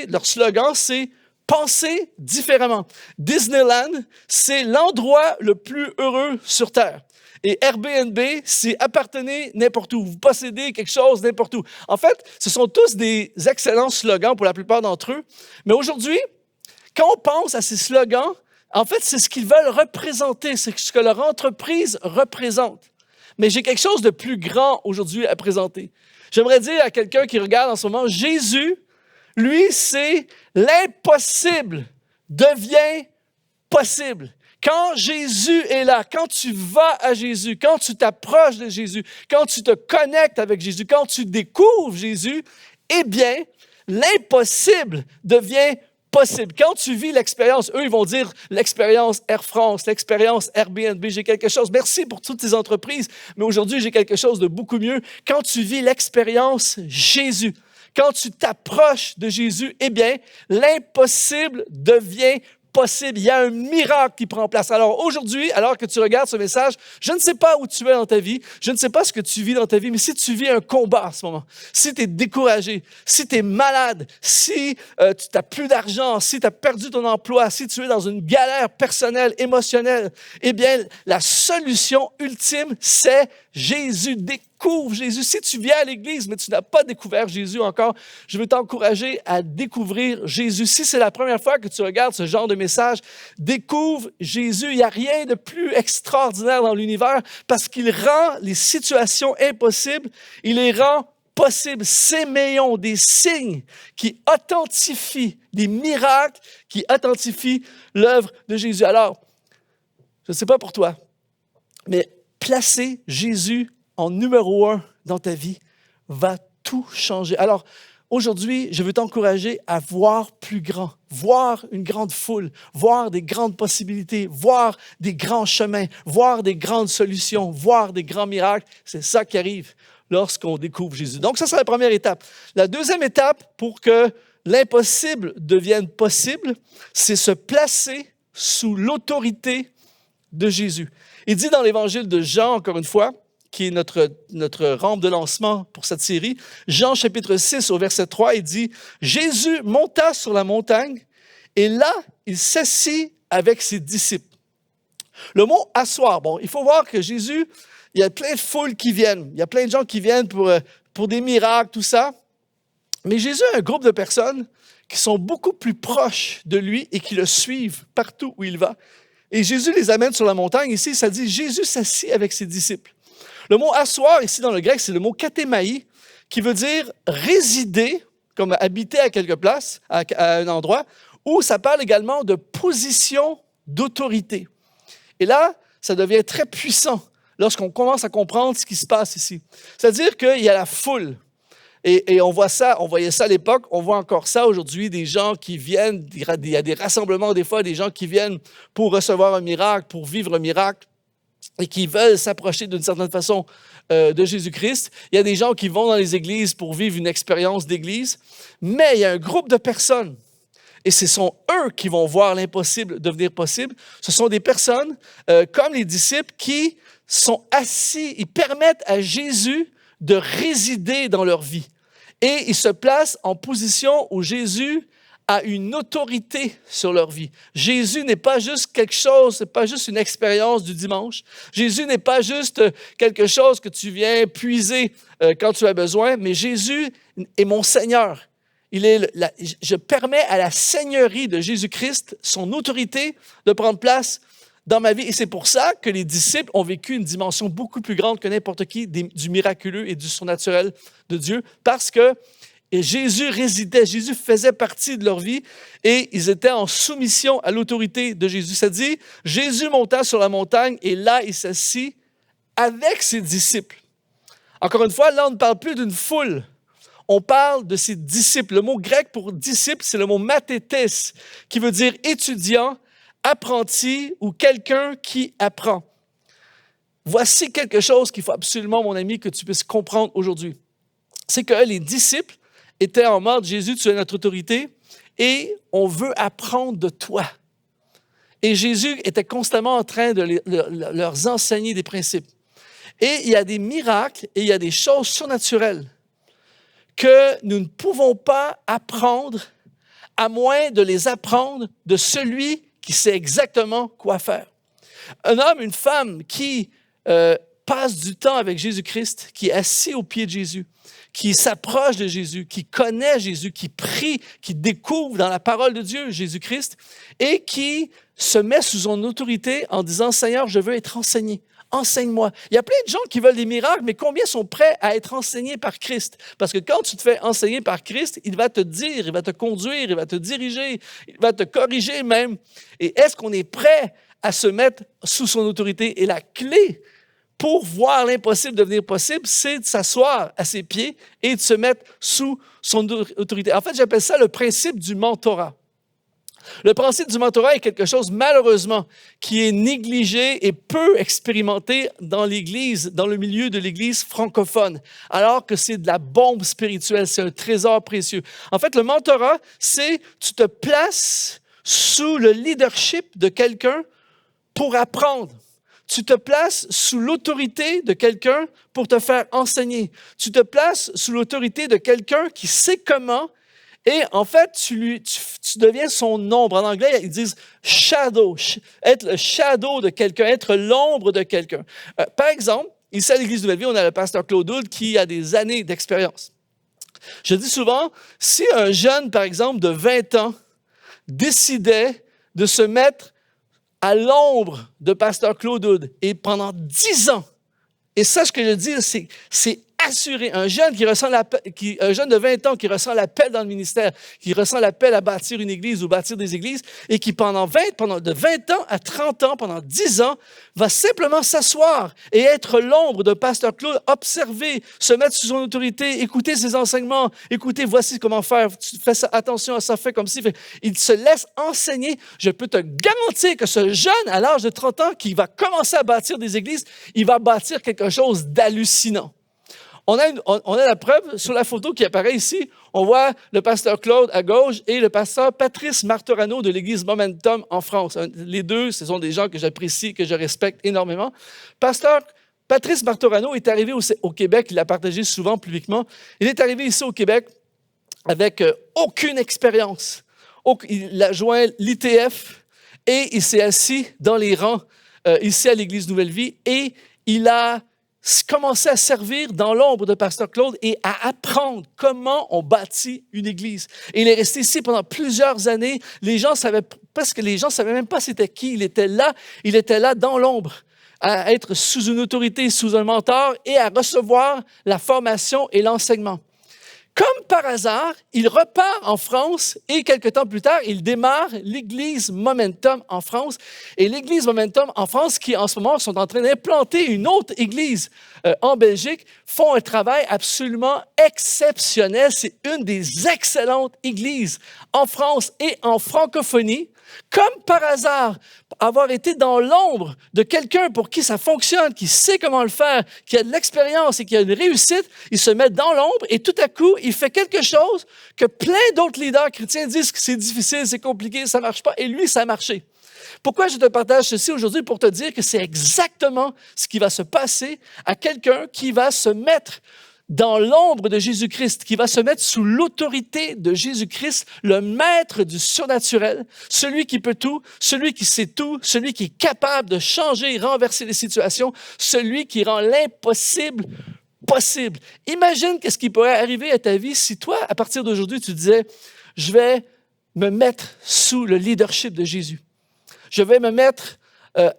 leur slogan, c'est « penser différemment ». Disneyland, c'est l'endroit le plus heureux sur terre. Et Airbnb, c'est appartenir n'importe où. Vous possédez quelque chose n'importe où. En fait, ce sont tous des excellents slogans pour la plupart d'entre eux. Mais aujourd'hui, quand on pense à ces slogans, en fait, c'est ce qu'ils veulent représenter, c'est ce que leur entreprise représente. Mais j'ai quelque chose de plus grand aujourd'hui à présenter. J'aimerais dire à quelqu'un qui regarde en ce moment, Jésus, lui, c'est l'impossible devient possible. Quand Jésus est là, quand tu vas à Jésus, quand tu t'approches de Jésus, quand tu te connectes avec Jésus, quand tu découvres Jésus, eh bien, l'impossible devient possible. Quand tu vis l'expérience, eux, ils vont dire l'expérience Air France, l'expérience Airbnb, j'ai quelque chose. Merci pour toutes ces entreprises, mais aujourd'hui, j'ai quelque chose de beaucoup mieux. Quand tu vis l'expérience Jésus, quand tu t'approches de Jésus, eh bien, l'impossible devient possible. Il y a un miracle qui prend place. Alors aujourd'hui, alors que tu regardes ce message, je ne sais pas où tu es dans ta vie, je ne sais pas ce que tu vis dans ta vie, mais si tu vis un combat en ce moment, si tu es découragé, si tu es malade, si tu n'as plus d'argent, si tu as perdu ton emploi, si tu es dans une galère personnelle, émotionnelle, eh bien, la solution ultime, c'est Jésus. Découvre Jésus. Si tu viens à l'église, mais tu n'as pas découvert Jésus encore, je veux t'encourager à découvrir Jésus. Si c'est la première fois que tu regardes ce genre de message, découvre Jésus. Il n'y a rien de plus extraordinaire dans l'univers parce qu'il rend les situations impossibles, il les rend possibles. Séméons des signes qui authentifient, des miracles qui authentifient l'œuvre de Jésus. Alors, je ne sais pas pour toi, mais placer Jésus en numéro 1 dans ta vie va tout changer. Alors, aujourd'hui, je veux t'encourager à voir plus grand, voir une grande foule, voir des grandes possibilités, voir des grands chemins, voir des grandes solutions, voir des grands miracles. C'est ça qui arrive lorsqu'on découvre Jésus. Donc, ça, c'est la première étape. La deuxième étape pour que l'impossible devienne possible, c'est se placer sous l'autorité de Jésus. Il dit dans l'évangile de Jean, encore une fois, qui est notre rampe de lancement pour cette série, Jean chapitre 6 au verset 3, il dit « Jésus monta sur la montagne et là, il s'assit avec ses disciples. » Le mot « asseoir », bon, il faut voir que Jésus, il y a plein de foules qui viennent, il y a plein de gens qui viennent pour des miracles, tout ça, mais Jésus a un groupe de personnes qui sont beaucoup plus proches de lui et qui le suivent partout où il va. Et Jésus les amène sur la montagne. Ici, ça dit « Jésus s'assit avec ses disciples ». Le mot « asseoir », ici dans le grec, c'est le mot « katémaï », qui veut dire « résider », comme habiter à quelque place, à un endroit, ou ça parle également de position d'autorité. Et là, ça devient très puissant lorsqu'on commence à comprendre ce qui se passe ici. C'est-à-dire qu'il y a la foule. Et on voit ça, on voyait ça à l'époque, on voit encore ça aujourd'hui, des gens qui viennent, il y a des rassemblements des fois, des gens qui viennent pour recevoir un miracle, pour vivre un miracle, et qui veulent s'approcher d'une certaine façon de Jésus-Christ. Il y a des gens qui vont dans les églises pour vivre une expérience d'église, mais il y a un groupe de personnes, et ce sont eux qui vont voir l'impossible devenir possible. Ce sont des personnes comme les disciples qui sont assis, ils permettent à Jésus de résider dans leur vie. Et ils se placent en position où Jésus a une autorité sur leur vie. Jésus n'est pas juste quelque chose, c'est pas juste une expérience du dimanche. Jésus n'est pas juste quelque chose que tu viens puiser quand tu as besoin, mais Jésus est mon Seigneur. Je permets à la seigneurie de Jésus-Christ, son autorité, de prendre place dans ma vie. Et c'est pour ça que les disciples ont vécu une dimension beaucoup plus grande que n'importe qui du miraculeux et du surnaturel de Dieu, parce que Jésus résidait, Jésus faisait partie de leur vie et ils étaient en soumission à l'autorité de Jésus. Ça dit, Jésus monta sur la montagne et là, il s'assit avec ses disciples. Encore une fois, là, on ne parle plus d'une foule. On parle de ses disciples. Le mot grec pour disciple, c'est le mot mathétes, qui veut dire étudiant, apprenti ou quelqu'un qui apprend. Voici quelque chose qu'il faut absolument, mon ami, que tu puisses comprendre aujourd'hui. C'est que les disciples était en mode « Jésus, tu es notre autorité et on veut apprendre de toi. » Et Jésus était constamment en train de leur enseigner des principes. Et il y a des miracles et il y a des choses surnaturelles que nous ne pouvons pas apprendre à moins de les apprendre de celui qui sait exactement quoi faire. Un homme, une femme qui passe du temps avec Jésus-Christ, qui est assis aux pieds de Jésus, qui s'approche de Jésus, qui connaît Jésus, qui prie, qui découvre dans la parole de Dieu Jésus-Christ et qui se met sous son autorité en disant « Seigneur, je veux être enseigné. Enseigne-moi. » Il y a plein de gens qui veulent des miracles, mais combien sont prêts à être enseignés par Christ? Parce que quand tu te fais enseigner par Christ, il va te dire, il va te conduire, il va te diriger, il va te corriger même. Et est-ce qu'on est prêt à se mettre sous son autorité? Et la clé pour voir l'impossible devenir possible, c'est de s'asseoir à ses pieds et de se mettre sous son autorité. En fait, j'appelle ça le principe du mentorat. Le principe du mentorat est quelque chose, malheureusement, qui est négligé et peu expérimenté dans l'Église, dans le milieu de l'Église francophone, alors que c'est de la bombe spirituelle, c'est un trésor précieux. En fait, le mentorat, c'est tu te places sous le leadership de quelqu'un pour apprendre. Tu te places sous l'autorité de quelqu'un pour te faire enseigner. Tu te places sous l'autorité de quelqu'un qui sait comment. Et en fait, tu deviens son ombre. En anglais, ils disent shadow, être le shadow de quelqu'un, être l'ombre de quelqu'un. Par exemple, ici à l'Église Nouvelle Vie, on a le pasteur Claude Hould qui a des années d'expérience. Je dis souvent, si un jeune, par exemple, de 20 ans, décidait de se mettre à l'ombre de pasteur Claude Hould et pendant 10 ans, et ça, ce que je dis, c'est assuré. Un jeune un jeune de 20 ans qui ressent l'appel dans le ministère, qui ressent l'appel à bâtir une église ou bâtir des églises, et qui de 20 ans à 30 ans, pendant 10 ans, va simplement s'asseoir et être l'ombre de pasteur Claude, observer, se mettre sous son autorité, écouter ses enseignements, écouter, voici comment faire, tu fais ça, attention à ça, fais comme ci. Il se laisse enseigner. Je peux te garantir que ce jeune, à l'âge de 30 ans, qui va commencer à bâtir des églises, il va bâtir quelque chose d'hallucinant. On a la preuve sur la photo qui apparaît ici. On voit le pasteur Claude à gauche et le pasteur Patrice Martorano de l'Église Momentum en France. Les deux, ce sont des gens que j'apprécie, que je respecte énormément. Pasteur Patrice Martorano est arrivé au Québec, il l'a partagé souvent publiquement. Il est arrivé ici au Québec avec aucune expérience. Il a joint l'ITF et il s'est assis dans les rangs ici à l'Église Nouvelle Vie et il a commencer à servir dans l'ombre de pasteur Claude et à apprendre comment on bâtit une église. Et il est resté ici pendant plusieurs années. Les gens savaient même pas c'était qui. Il était là dans l'ombre, à être sous une autorité, sous un mentor et à recevoir la formation et l'enseignement. Comme par hasard, il repart en France et quelques temps plus tard, il démarre l'Église Momentum en France. Et l'Église Momentum en France, qui en ce moment sont en train d'implanter une autre église en Belgique, font un travail absolument exceptionnel. C'est une des excellentes églises en France et en francophonie. Comme par hasard, avoir été dans l'ombre de quelqu'un pour qui ça fonctionne, qui sait comment le faire, qui a de l'expérience et qui a une réussite, il se met dans l'ombre et tout à coup, il fait quelque chose que plein d'autres leaders chrétiens disent que c'est difficile, c'est compliqué, ça ne marche pas. Et lui, ça a marché. Pourquoi je te partage ceci aujourd'hui? Pour te dire que c'est exactement ce qui va se passer à quelqu'un qui va se mettre dans l'ombre de Jésus-Christ, qui va se mettre sous l'autorité de Jésus-Christ, le maître du surnaturel, celui qui peut tout, celui qui sait tout, celui qui est capable de changer et renverser les situations, celui qui rend l'impossible possible. Imagine qu'est-ce qui pourrait arriver à ta vie si toi, à partir d'aujourd'hui, tu disais, je vais me mettre sous le leadership de Jésus. Je vais me mettre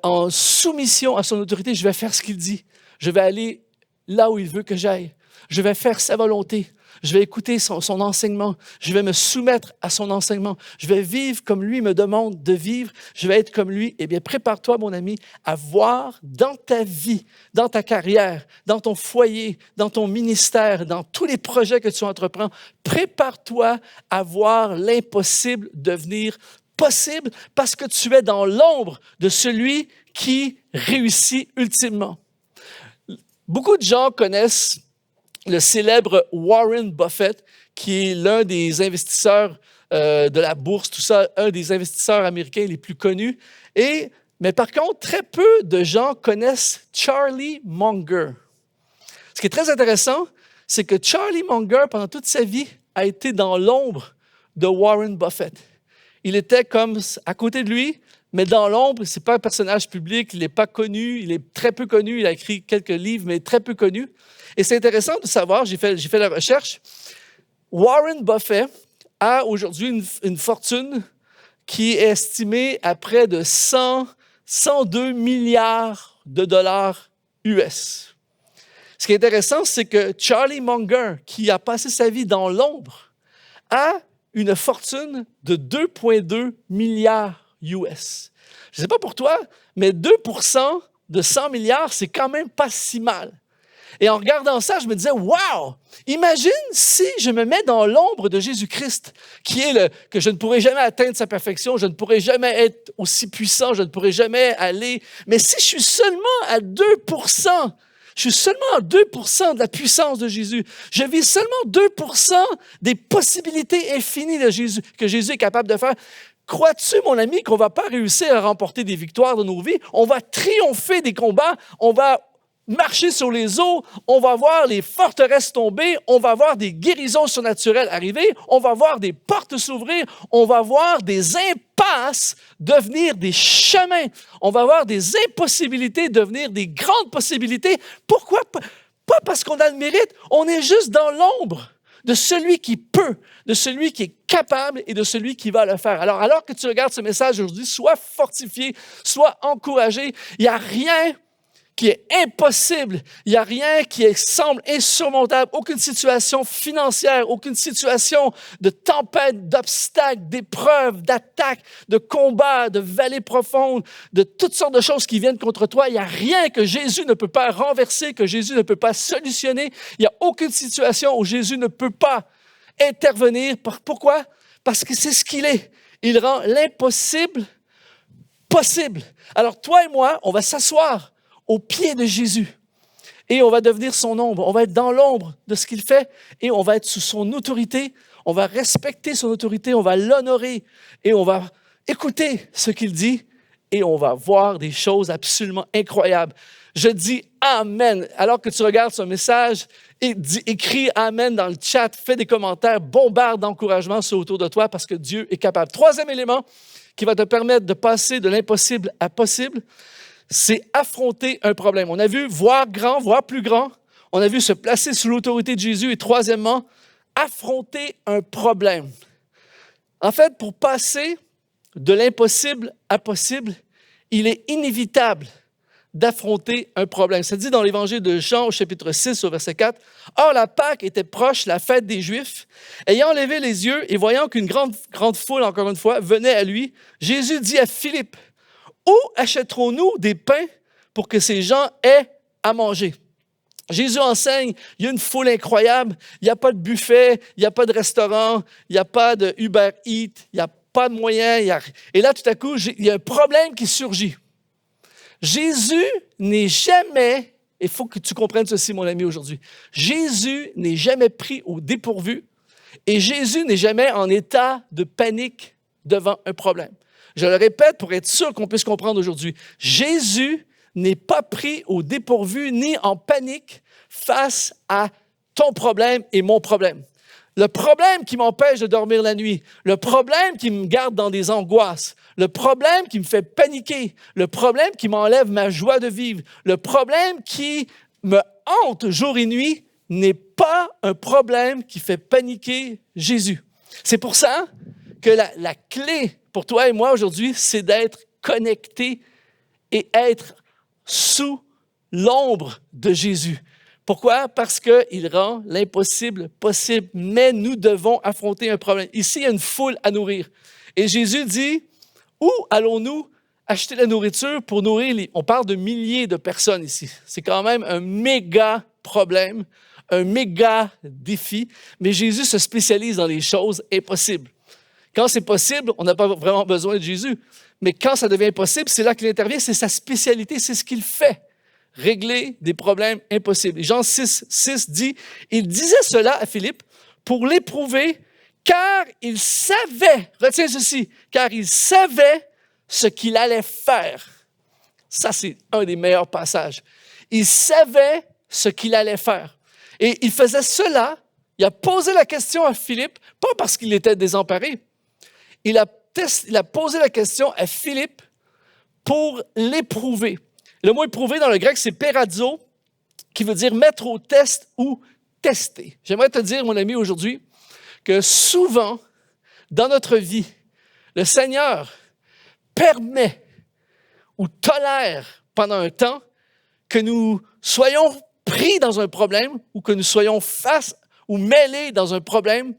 en soumission à son autorité, je vais faire ce qu'il dit. Je vais aller là où il veut que j'aille. Je vais faire sa volonté. Je vais écouter son enseignement. Je vais me soumettre à son enseignement. Je vais vivre comme lui me demande de vivre. Je vais être comme lui. Eh bien, prépare-toi, mon ami, à voir dans ta vie, dans ta carrière, dans ton foyer, dans ton ministère, dans tous les projets que tu entreprends. Prépare-toi à voir l'impossible devenir possible parce que tu es dans l'ombre de celui qui réussit ultimement. Beaucoup de gens connaissent le célèbre Warren Buffett, qui est l'un des investisseurs de la bourse, tout ça, un des investisseurs américains les plus connus. Mais par contre, très peu de gens connaissent Charlie Munger. Ce qui est très intéressant, c'est que Charlie Munger, pendant toute sa vie, a été dans l'ombre de Warren Buffett. Il était comme à côté de lui, mais dans l'ombre. Ce n'est pas un personnage public, il n'est pas connu, il est très peu connu. Il a écrit quelques livres, mais très peu connu. Et c'est intéressant de savoir, j'ai fait la recherche, Warren Buffett a aujourd'hui une fortune qui est estimée à près de 102 milliards de dollars US. Ce qui est intéressant, c'est que Charlie Munger, qui a passé sa vie dans l'ombre, a une fortune de 2,2 milliards US. Je ne sais pas pour toi, mais 2% de 100 milliards, c'est quand même pas si mal. Et en regardant ça, je me disais, wow! Imagine si je me mets dans l'ombre de Jésus-Christ, qui est que je ne pourrai jamais atteindre sa perfection, je ne pourrai jamais être aussi puissant, je ne pourrai jamais aller. Mais si je suis seulement à 2%, je suis seulement à 2% de la puissance de Jésus. Je vis seulement 2% des possibilités infinies de Jésus, que Jésus est capable de faire. Crois-tu, mon ami, qu'on ne va pas réussir à remporter des victoires dans nos vies? On va triompher des combats, on va marcher sur les eaux, on va voir les forteresses tomber, on va voir des guérisons surnaturelles arriver, on va voir des portes s'ouvrir, on va voir des impasses devenir des chemins, on va voir des impossibilités devenir des grandes possibilités. Pourquoi? Pas parce qu'on a le mérite, on est juste dans l'ombre de celui qui peut, de celui qui est capable et de celui qui va le faire. Alors que tu regardes ce message aujourd'hui, sois fortifié, sois encouragé. Il n'y a rien qui est impossible. Il n'y a rien qui semble insurmontable. Aucune situation financière, aucune situation de tempête, d'obstacles, d'épreuves, d'attaques, de combats, de vallées profondes, de toutes sortes de choses qui viennent contre toi. Il n'y a rien que Jésus ne peut pas renverser, que Jésus ne peut pas solutionner. Il n'y a aucune situation où Jésus ne peut pas intervenir. Pourquoi? Parce que c'est ce qu'il est. Il rend l'impossible possible. Alors toi et moi, on va s'asseoir au pied de Jésus. Et on va devenir son ombre. On va être dans l'ombre de ce qu'il fait et on va être sous son autorité. On va respecter son autorité, on va l'honorer et on va écouter ce qu'il dit et on va voir des choses absolument incroyables. Je dis Amen. Alors que tu regardes ce message, écris Amen dans le chat, fais des commentaires, bombarde d'encouragement sur autour de toi parce que Dieu est capable. Troisième élément qui va te permettre de passer de l'impossible à possible, c'est affronter un problème. On a vu voir grand, voir plus grand. On a vu se placer sous l'autorité de Jésus. Et troisièmement, affronter un problème. En fait, pour passer de l'impossible à possible, il est inévitable d'affronter un problème. C'est dit dans l'Évangile de Jean, au chapitre 6, au verset 4. « Or, la Pâque était proche, la fête des Juifs. Ayant levé les yeux et voyant qu'une grande foule, encore une fois, venait à lui, Jésus dit à Philippe, « Où achèterons-nous des pains pour que ces gens aient à manger? » Jésus enseigne, il y a une foule incroyable, il n'y a pas de buffet, il n'y a pas de restaurant, il n'y a pas de Uber Eats, il n'y a pas de moyens. Et là, tout à coup, il y a un problème qui surgit. Jésus n'est jamais, il faut que tu comprennes ceci, mon ami, aujourd'hui, Jésus n'est jamais pris au dépourvu et Jésus n'est jamais en état de panique devant un problème. Je le répète pour être sûr qu'on puisse comprendre aujourd'hui. Jésus n'est pas pris au dépourvu ni en panique face à ton problème et mon problème. Le problème qui m'empêche de dormir la nuit, le problème qui me garde dans des angoisses, le problème qui me fait paniquer, le problème qui m'enlève ma joie de vivre, le problème qui me hante jour et nuit n'est pas un problème qui fait paniquer Jésus. C'est pour ça que la clé pour toi et moi aujourd'hui, c'est d'être connecté et être sous l'ombre de Jésus. Pourquoi? Parce qu'il rend l'impossible possible, mais nous devons affronter un problème. Ici, il y a une foule à nourrir. Et Jésus dit, où allons-nous acheter la nourriture pour nourrir On parle de milliers de personnes ici. C'est quand même un méga problème, un méga défi, mais Jésus se spécialise dans les choses impossibles. Quand c'est possible, on n'a pas vraiment besoin de Jésus. Mais quand ça devient impossible, c'est là qu'il intervient, c'est sa spécialité, c'est ce qu'il fait. Régler des problèmes impossibles. Jean 6 dit, il disait cela à Philippe pour l'éprouver, car il savait, retiens ceci, car il savait ce qu'il allait faire. Ça, c'est un des meilleurs passages. Il savait ce qu'il allait faire. Et il faisait cela, il a posé la question à Philippe, pas parce qu'il était désemparé. Il a posé la question à Philippe pour l'éprouver. Le mot éprouver dans le grec, c'est péradzo, qui veut dire mettre au test ou tester. J'aimerais te dire, mon ami, aujourd'hui, que souvent, dans notre vie, le Seigneur permet ou tolère pendant un temps que nous soyons pris dans un problème ou que nous soyons face ou mêlés dans un problème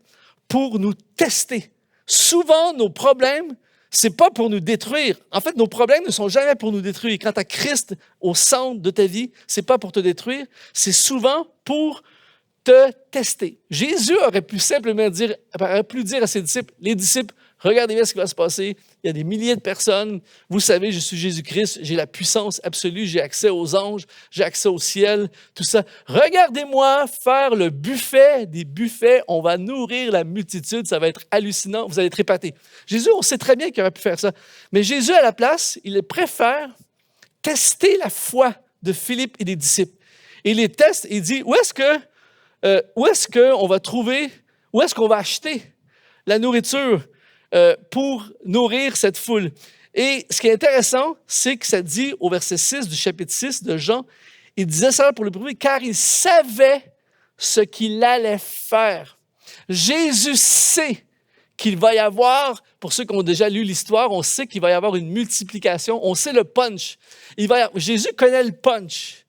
pour nous tester. Souvent, nos problèmes, c'est pas pour nous détruire. En fait, nos problèmes ne sont jamais pour nous détruire. Quand tu as Christ au centre de ta vie, c'est pas pour te détruire, c'est souvent pour te tester. Jésus aurait pu simplement dire à ses disciples, les disciples, regardez bien ce qui va se passer. Il y a des milliers de personnes. Vous savez, je suis Jésus-Christ. J'ai la puissance absolue. J'ai accès aux anges. J'ai accès au ciel. Tout ça. Regardez-moi faire le buffet des buffets. On va nourrir la multitude. Ça va être hallucinant. Vous allez être épatés. Jésus, on sait très bien qu'il aurait pu faire ça. Mais Jésus, à la place, il préfère tester la foi de Philippe et des disciples. Et il les teste et il dit, où est-ce qu'on va trouver, où est-ce qu'on va acheter la nourriture pour nourrir cette foule. Et ce qui est intéressant, c'est que ça dit au verset 6 du chapitre 6 de Jean, il disait ça pour le prouver, car il savait ce qu'il allait faire. Jésus sait qu'il va y avoir, pour ceux qui ont déjà lu l'histoire, on sait qu'il va y avoir une multiplication, on sait le punch. Jésus connaît le punch.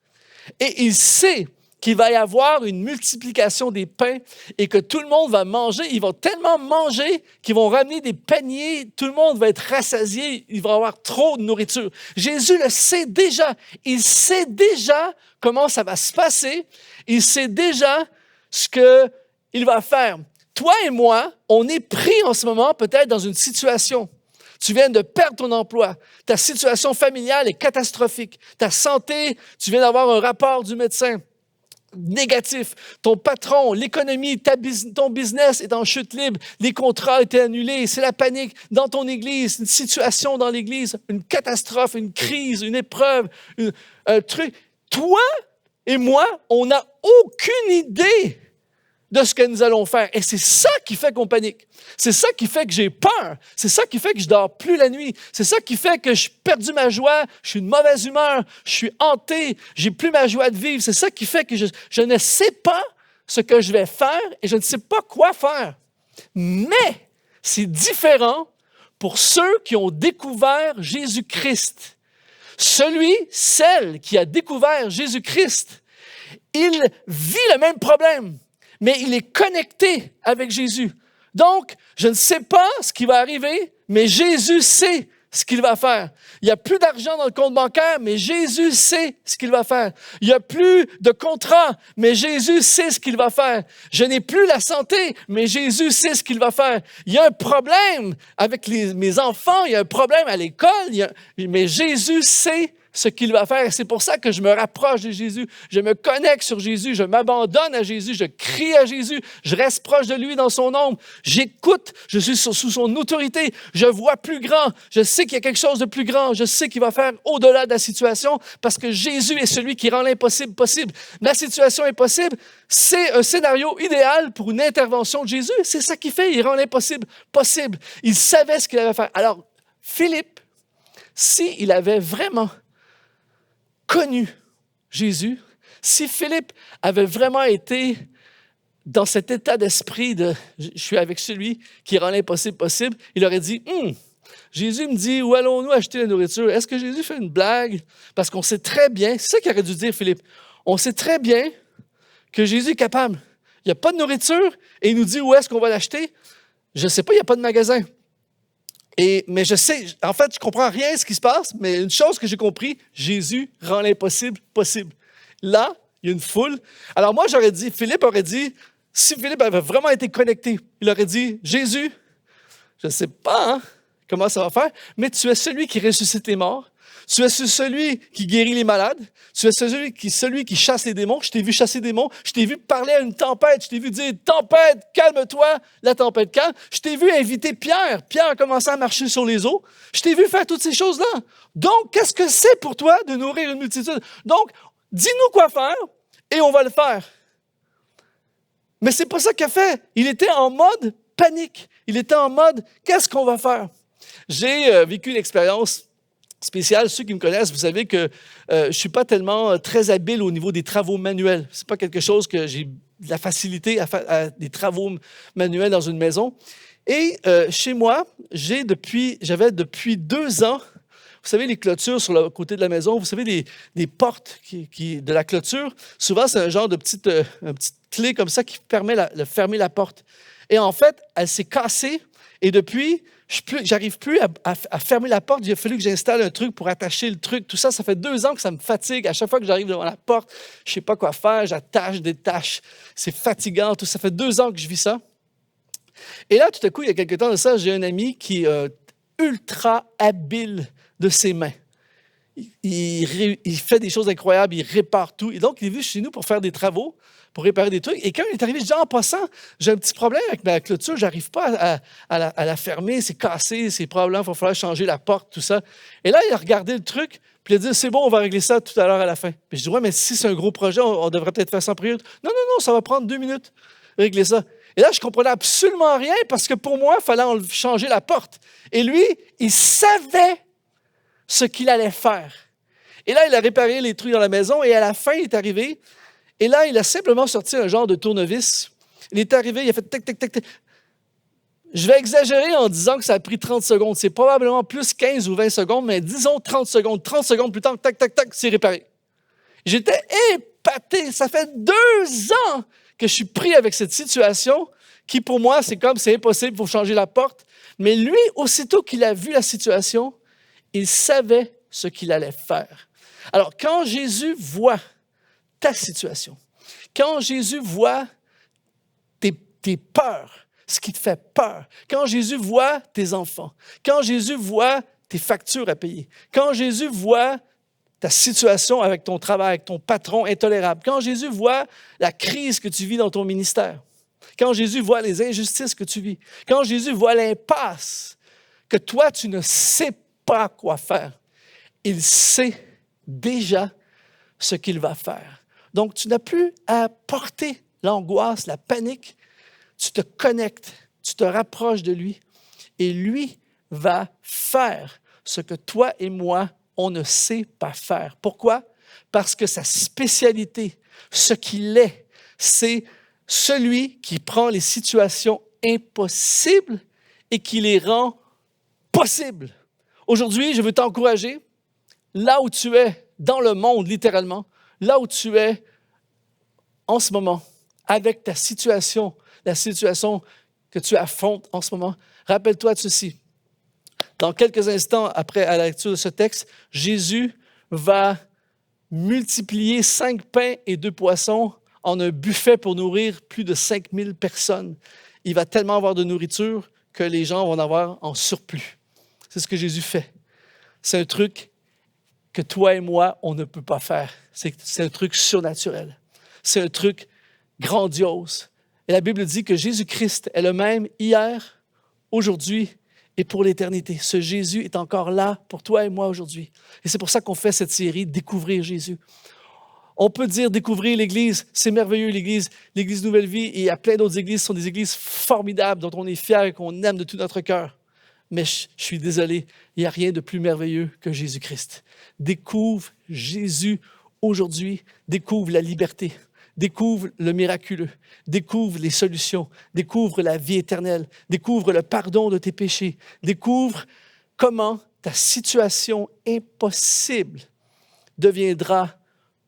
Et il sait qu'il va y avoir une multiplication des pains et que tout le monde va manger. Ils vont tellement manger qu'ils vont ramener des paniers. Tout le monde va être rassasié. Il va y avoir trop de nourriture. Jésus le sait déjà. Il sait déjà comment ça va se passer. Il sait déjà ce qu'il va faire. Toi et moi, on est pris en ce moment peut-être dans une situation. Tu viens de perdre ton emploi. Ta situation familiale est catastrophique. Ta santé, tu viens d'avoir un rapport du médecin négatif. Ton patron, l'économie, ton business est en chute libre. Les contrats étaient annulés. C'est la panique dans ton église, une situation dans l'église, une catastrophe, une crise, une épreuve, un truc. Toi et moi, on n'a aucune idée de ce que nous allons faire. Et c'est ça qui fait qu'on panique. C'est ça qui fait que j'ai peur. C'est ça qui fait que je dors plus la nuit. C'est ça qui fait que j'ai perdu ma joie. Je suis de mauvaise humeur. Je suis hanté. J'ai plus ma joie de vivre. C'est ça qui fait que je ne sais pas ce que je vais faire et je ne sais pas quoi faire. Mais c'est différent pour ceux qui ont découvert Jésus-Christ. Celle qui a découvert Jésus-Christ, il vit le même problème. Mais il est connecté avec Jésus. Donc, je ne sais pas ce qui va arriver, mais Jésus sait ce qu'il va faire. Il n'y a plus d'argent dans le compte bancaire, mais Jésus sait ce qu'il va faire. Il n'y a plus de contrat, mais Jésus sait ce qu'il va faire. Je n'ai plus la santé, mais Jésus sait ce qu'il va faire. Il y a un problème avec mes enfants, il y a un problème à l'école, mais Jésus sait ce qu'il va faire. C'est pour ça que je me rapproche de Jésus. Je me connecte sur Jésus. Je m'abandonne à Jésus. Je crie à Jésus. Je reste proche de lui dans son ombre. J'écoute. Je suis sous son autorité. Je vois plus grand. Je sais qu'il y a quelque chose de plus grand. Je sais qu'il va faire au-delà de la situation parce que Jésus est celui qui rend l'impossible possible. La situation impossible, c'est un scénario idéal pour une intervention de Jésus. C'est ça qu'il fait. Il rend l'impossible possible. Il savait ce qu'il allait faire. Alors, Philippe, s'il avait vraiment connu Jésus, si Philippe avait vraiment été dans cet état d'esprit de « je suis avec celui qui rend l'impossible possible », il aurait dit « Jésus me dit, où allons-nous acheter la nourriture? Est-ce que Jésus fait une blague? » Parce qu'on sait très bien, c'est ça qu'il aurait dû dire Philippe, on sait très bien que Jésus est capable. Il n'y a pas de nourriture et il nous dit où est-ce qu'on va l'acheter? Je ne sais pas, il n'y a pas de magasin. Mais je sais, en fait, je ne comprends rien de ce qui se passe, mais une chose que j'ai compris, Jésus rend l'impossible possible. Là, il y a une foule. Alors moi, Philippe aurait dit, si Philippe avait vraiment été connecté, il aurait dit, Jésus, je ne sais pas comment ça va faire, mais tu es celui qui ressuscite les morts. Tu es celui qui guérit les malades. Tu es celui qui chasse les démons. Je t'ai vu chasser des démons. Je t'ai vu parler à une tempête. Je t'ai vu dire, tempête, calme-toi. La tempête calme. Je t'ai vu inviter Pierre. Pierre a commencé à marcher sur les eaux. Je t'ai vu faire toutes ces choses-là. Donc, qu'est-ce que c'est pour toi de nourrir une multitude? Donc, dis-nous quoi faire et on va le faire. Mais c'est pas ça qu'il a fait. Il était en mode panique. Il était en mode, qu'est-ce qu'on va faire? J'ai vécu une expérience spéciale. Ceux qui me connaissent, vous savez que je ne suis pas tellement très habile au niveau des travaux manuels. Ce n'est pas quelque chose que j'ai de la facilité à faire des travaux manuels dans une maison. Et chez moi, j'avais depuis 2 ans, vous savez, les clôtures sur le côté de la maison, vous savez, des portes de la clôture, souvent, c'est un genre de petite clé comme ça qui permet de fermer la porte. Et en fait, elle s'est cassée et depuis, j'arrive plus à fermer la porte. Il a fallu que j'installe un truc pour attacher le truc. Tout ça, ça fait 2 ans que ça me fatigue. À chaque fois que j'arrive devant la porte, je ne sais pas quoi faire. J'attache, détache. C'est fatigant. Tout ça fait 2 ans que je vis ça. Et là, tout à coup, il y a quelque temps de ça, j'ai un ami qui est ultra habile de ses mains. Il fait des choses incroyables. Il répare tout. Et donc, il est venu chez nous pour faire des travaux, pour réparer des trucs. Et quand il est arrivé, je dis, en passant, j'ai un petit problème avec ma clôture, je n'arrive pas à la fermer, c'est cassé, c'est probablement, il va falloir changer la porte, tout ça. Et là, il a regardé le truc, puis il a dit, c'est bon, on va régler ça tout à l'heure à la fin. Puis je dis, ouais, mais si c'est un gros projet, on devrait peut-être faire ça en priorité. Non, ça va prendre 2 minutes, régler ça. Et là, je ne comprenais absolument rien parce que pour moi, il fallait changer la porte. Et lui, il savait ce qu'il allait faire. Et là, il a réparé les trucs dans la maison et à la fin, il est arrivé. Et là, il a simplement sorti un genre de tournevis. Il est arrivé, il a fait tac, tac, tac, tac. Je vais exagérer en disant que ça a pris 30 secondes. C'est probablement plus 15 ou 20 secondes, mais disons 30 secondes. 30 secondes plus tard, tac, tac, tac, c'est réparé. J'étais épaté. Ça fait 2 ans que je suis pris avec cette situation qui, pour moi, c'est impossible, il faut changer la porte. Mais lui, aussitôt qu'il a vu la situation, il savait ce qu'il allait faire. Alors, quand Jésus voit ta situation, quand Jésus voit tes peurs, ce qui te fait peur, quand Jésus voit tes enfants, quand Jésus voit tes factures à payer, quand Jésus voit ta situation avec ton travail, avec ton patron intolérable, quand Jésus voit la crise que tu vis dans ton ministère, quand Jésus voit les injustices que tu vis, quand Jésus voit l'impasse que toi, tu ne sais pas quoi faire, il sait déjà ce qu'il va faire. Donc, tu n'as plus à porter l'angoisse, la panique. Tu te connectes, tu te rapproches de lui et lui va faire ce que toi et moi, on ne sait pas faire. Pourquoi? Parce que sa spécialité, ce qu'il est, c'est celui qui prend les situations impossibles et qui les rend possibles. Aujourd'hui, je veux t'encourager, là où tu es, dans le monde, littéralement, là où tu es en ce moment, avec ta situation, la situation que tu affrontes en ce moment, rappelle-toi de ceci. Dans quelques instants, après à la lecture de ce texte, Jésus va multiplier 5 pains et 2 poissons en un buffet pour nourrir plus de 5000 personnes. Il va tellement avoir de nourriture que les gens vont en avoir en surplus. C'est ce que Jésus fait. C'est un truc que toi et moi, on ne peut pas faire. C'est un truc surnaturel. C'est un truc grandiose. Et la Bible dit que Jésus-Christ est le même hier, aujourd'hui et pour l'éternité. Ce Jésus est encore là pour toi et moi aujourd'hui. Et c'est pour ça qu'on fait cette série « Découvrir Jésus ». On peut dire découvrir l'Église, c'est merveilleux l'Église Nouvelle Vie, et il y a plein d'autres églises qui sont des églises formidables dont on est fiers et qu'on aime de tout notre cœur. Mais je suis désolé, il n'y a rien de plus merveilleux que Jésus-Christ. Découvre Jésus aujourd'hui, découvre la liberté, découvre le miraculeux, découvre les solutions, découvre la vie éternelle, découvre le pardon de tes péchés, découvre comment ta situation impossible deviendra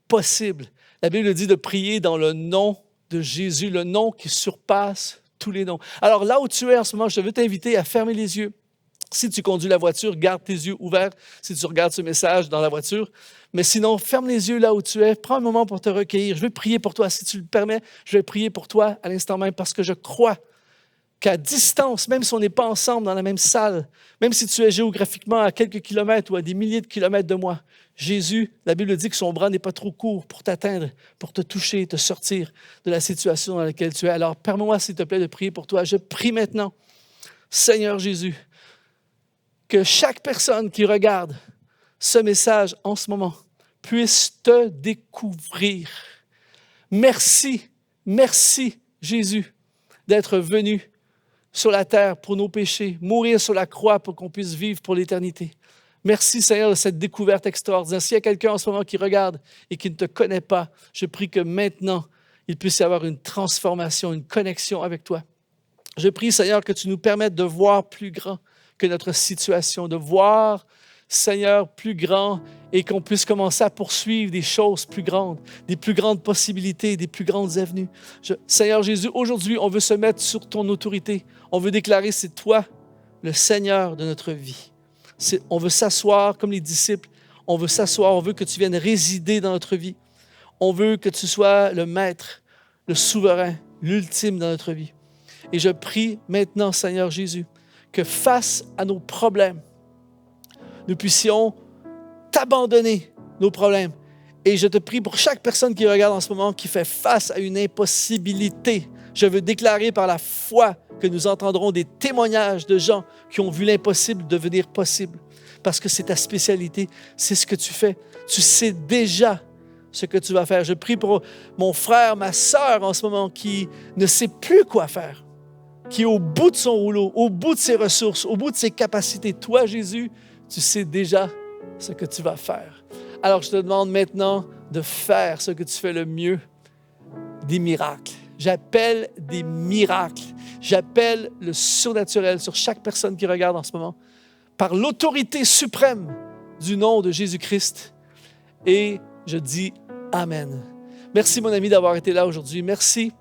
possible. La Bible dit de prier dans le nom de Jésus, le nom qui surpasse tous les noms. Alors là où tu es en ce moment, je veux t'inviter à fermer les yeux. Si tu conduis la voiture, garde tes yeux ouverts si tu regardes ce message dans la voiture. Mais sinon, ferme les yeux là où tu es. Prends un moment pour te recueillir. Je vais prier pour toi. Si tu le permets, je vais prier pour toi à l'instant même parce que je crois qu'à distance, même si on n'est pas ensemble dans la même salle, même si tu es géographiquement à quelques kilomètres ou à des milliers de kilomètres de moi, Jésus, la Bible dit que son bras n'est pas trop court pour t'atteindre, pour te toucher, te sortir de la situation dans laquelle tu es. Alors, permets-moi, s'il te plaît, de prier pour toi. Je prie maintenant, Seigneur Jésus, que chaque personne qui regarde ce message en ce moment puisse te découvrir. Merci, merci, Jésus, d'être venu sur la terre pour nos péchés, mourir sur la croix pour qu'on puisse vivre pour l'éternité. Merci, Seigneur, de cette découverte extraordinaire. S'il y a quelqu'un en ce moment qui regarde et qui ne te connaît pas, je prie que maintenant, il puisse y avoir une transformation, une connexion avec toi. Je prie, Seigneur, que tu nous permettes de voir plus grand que notre situation, de voir, Seigneur, plus grand et qu'on puisse commencer à poursuivre des choses plus grandes, des plus grandes possibilités, des plus grandes avenues. Seigneur Jésus, aujourd'hui, on veut se mettre sur ton autorité. On veut déclarer, c'est toi, le Seigneur de notre vie. On veut s'asseoir comme les disciples. On veut s'asseoir, on veut que tu viennes résider dans notre vie. On veut que tu sois le maître, le souverain, l'ultime dans notre vie. Et je prie maintenant, Seigneur Jésus, que face à nos problèmes, nous puissions t'abandonner nos problèmes. Et je te prie pour chaque personne qui regarde en ce moment, qui fait face à une impossibilité. Je veux déclarer par la foi que nous entendrons des témoignages de gens qui ont vu l'impossible devenir possible. Parce que c'est ta spécialité, c'est ce que tu fais. Tu sais déjà ce que tu vas faire. Je prie pour mon frère, ma sœur en ce moment qui ne sait plus quoi faire, qui est au bout de son rouleau, au bout de ses ressources, au bout de ses capacités. Toi, Jésus, tu sais déjà ce que tu vas faire. Alors, je te demande maintenant de faire ce que tu fais le mieux, des miracles. J'appelle des miracles. J'appelle le surnaturel sur chaque personne qui regarde en ce moment, par l'autorité suprême du nom de Jésus-Christ. Et je dis Amen. Merci, mon ami, d'avoir été là aujourd'hui. Merci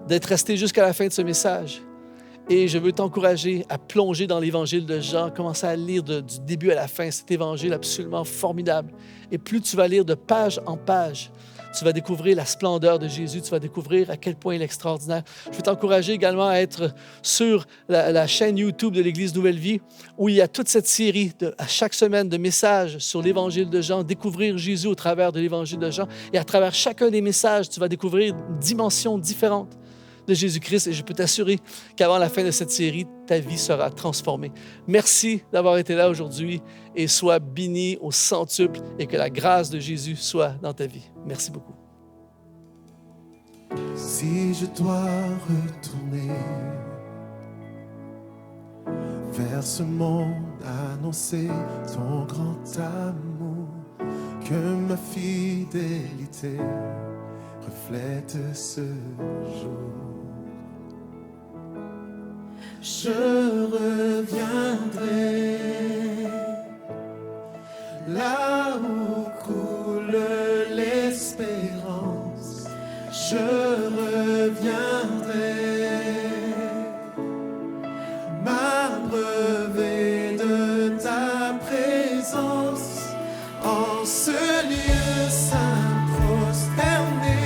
d'être resté jusqu'à la fin de ce message. Et je veux t'encourager à plonger dans l'évangile de Jean, commencer à lire du début à la fin cet évangile absolument formidable. Et plus tu vas lire de page en page, tu vas découvrir la splendeur de Jésus, tu vas découvrir à quel point il est extraordinaire. Je veux t'encourager également à être sur la chaîne YouTube de l'Église Nouvelle Vie, où il y a toute cette série à chaque semaine de messages sur l'Évangile de Jean, découvrir Jésus au travers de l'Évangile de Jean. Et à travers chacun des messages, tu vas découvrir une dimension différente de Jésus-Christ. Et je peux t'assurer qu'avant la fin de cette série, ta vie sera transformée. Merci d'avoir été là aujourd'hui et sois béni au centuple et que la grâce de Jésus soit dans ta vie. Merci beaucoup. Si je dois retourner vers ce monde, annoncer ton grand amour, que ma fidélité reflète ce jour. Je reviendrai là où coule l'espérance. Je reviendrai m'abreuver de ta présence en ce lieu saint prosterné.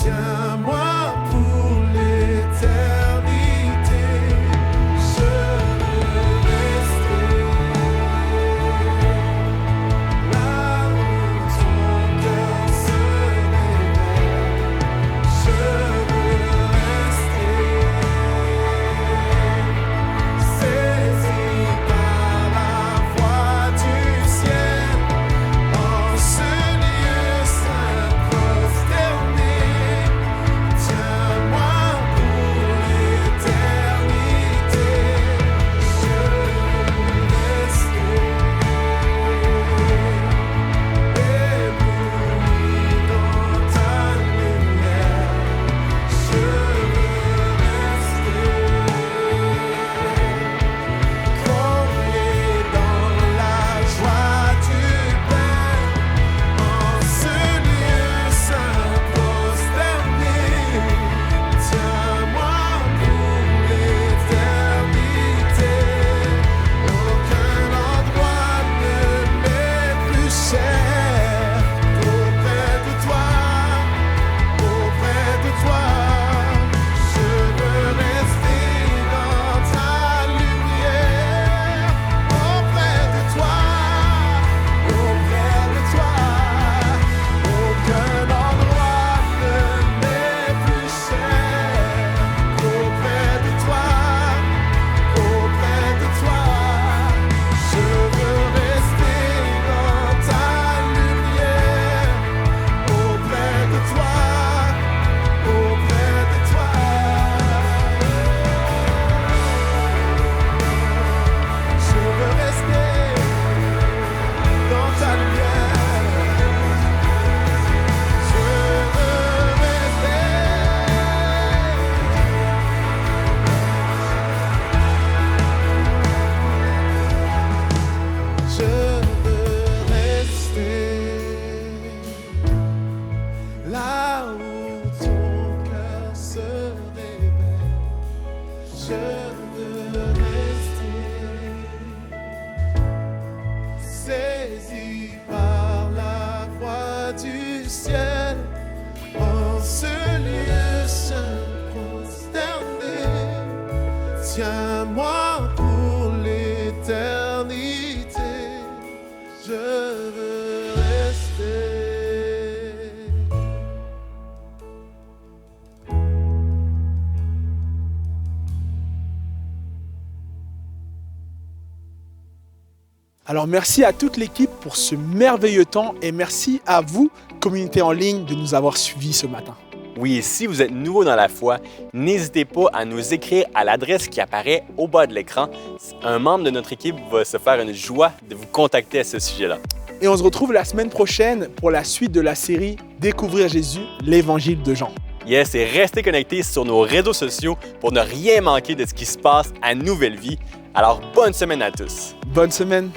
Tiens-moi pour l'éternité. Saisi par la voix du ciel, en ce lieu saisi par la voix du ciel, en ce lieu saint prosterné, tiens-moi pour l'éternité, je veux rester. Alors merci à toute l'équipe pour ce merveilleux temps et merci à vous, communauté en ligne, de nous avoir suivis ce matin. Oui, et si vous êtes nouveau dans la foi, n'hésitez pas à nous écrire à l'adresse qui apparaît au bas de l'écran. Un membre de notre équipe va se faire une joie de vous contacter à ce sujet-là. Et on se retrouve la semaine prochaine pour la suite de la série Découvrir Jésus, l'évangile de Jean. Yes, et restez connectés sur nos réseaux sociaux pour ne rien manquer de ce qui se passe à Nouvelle Vie. Alors, bonne semaine à tous! Bonne semaine!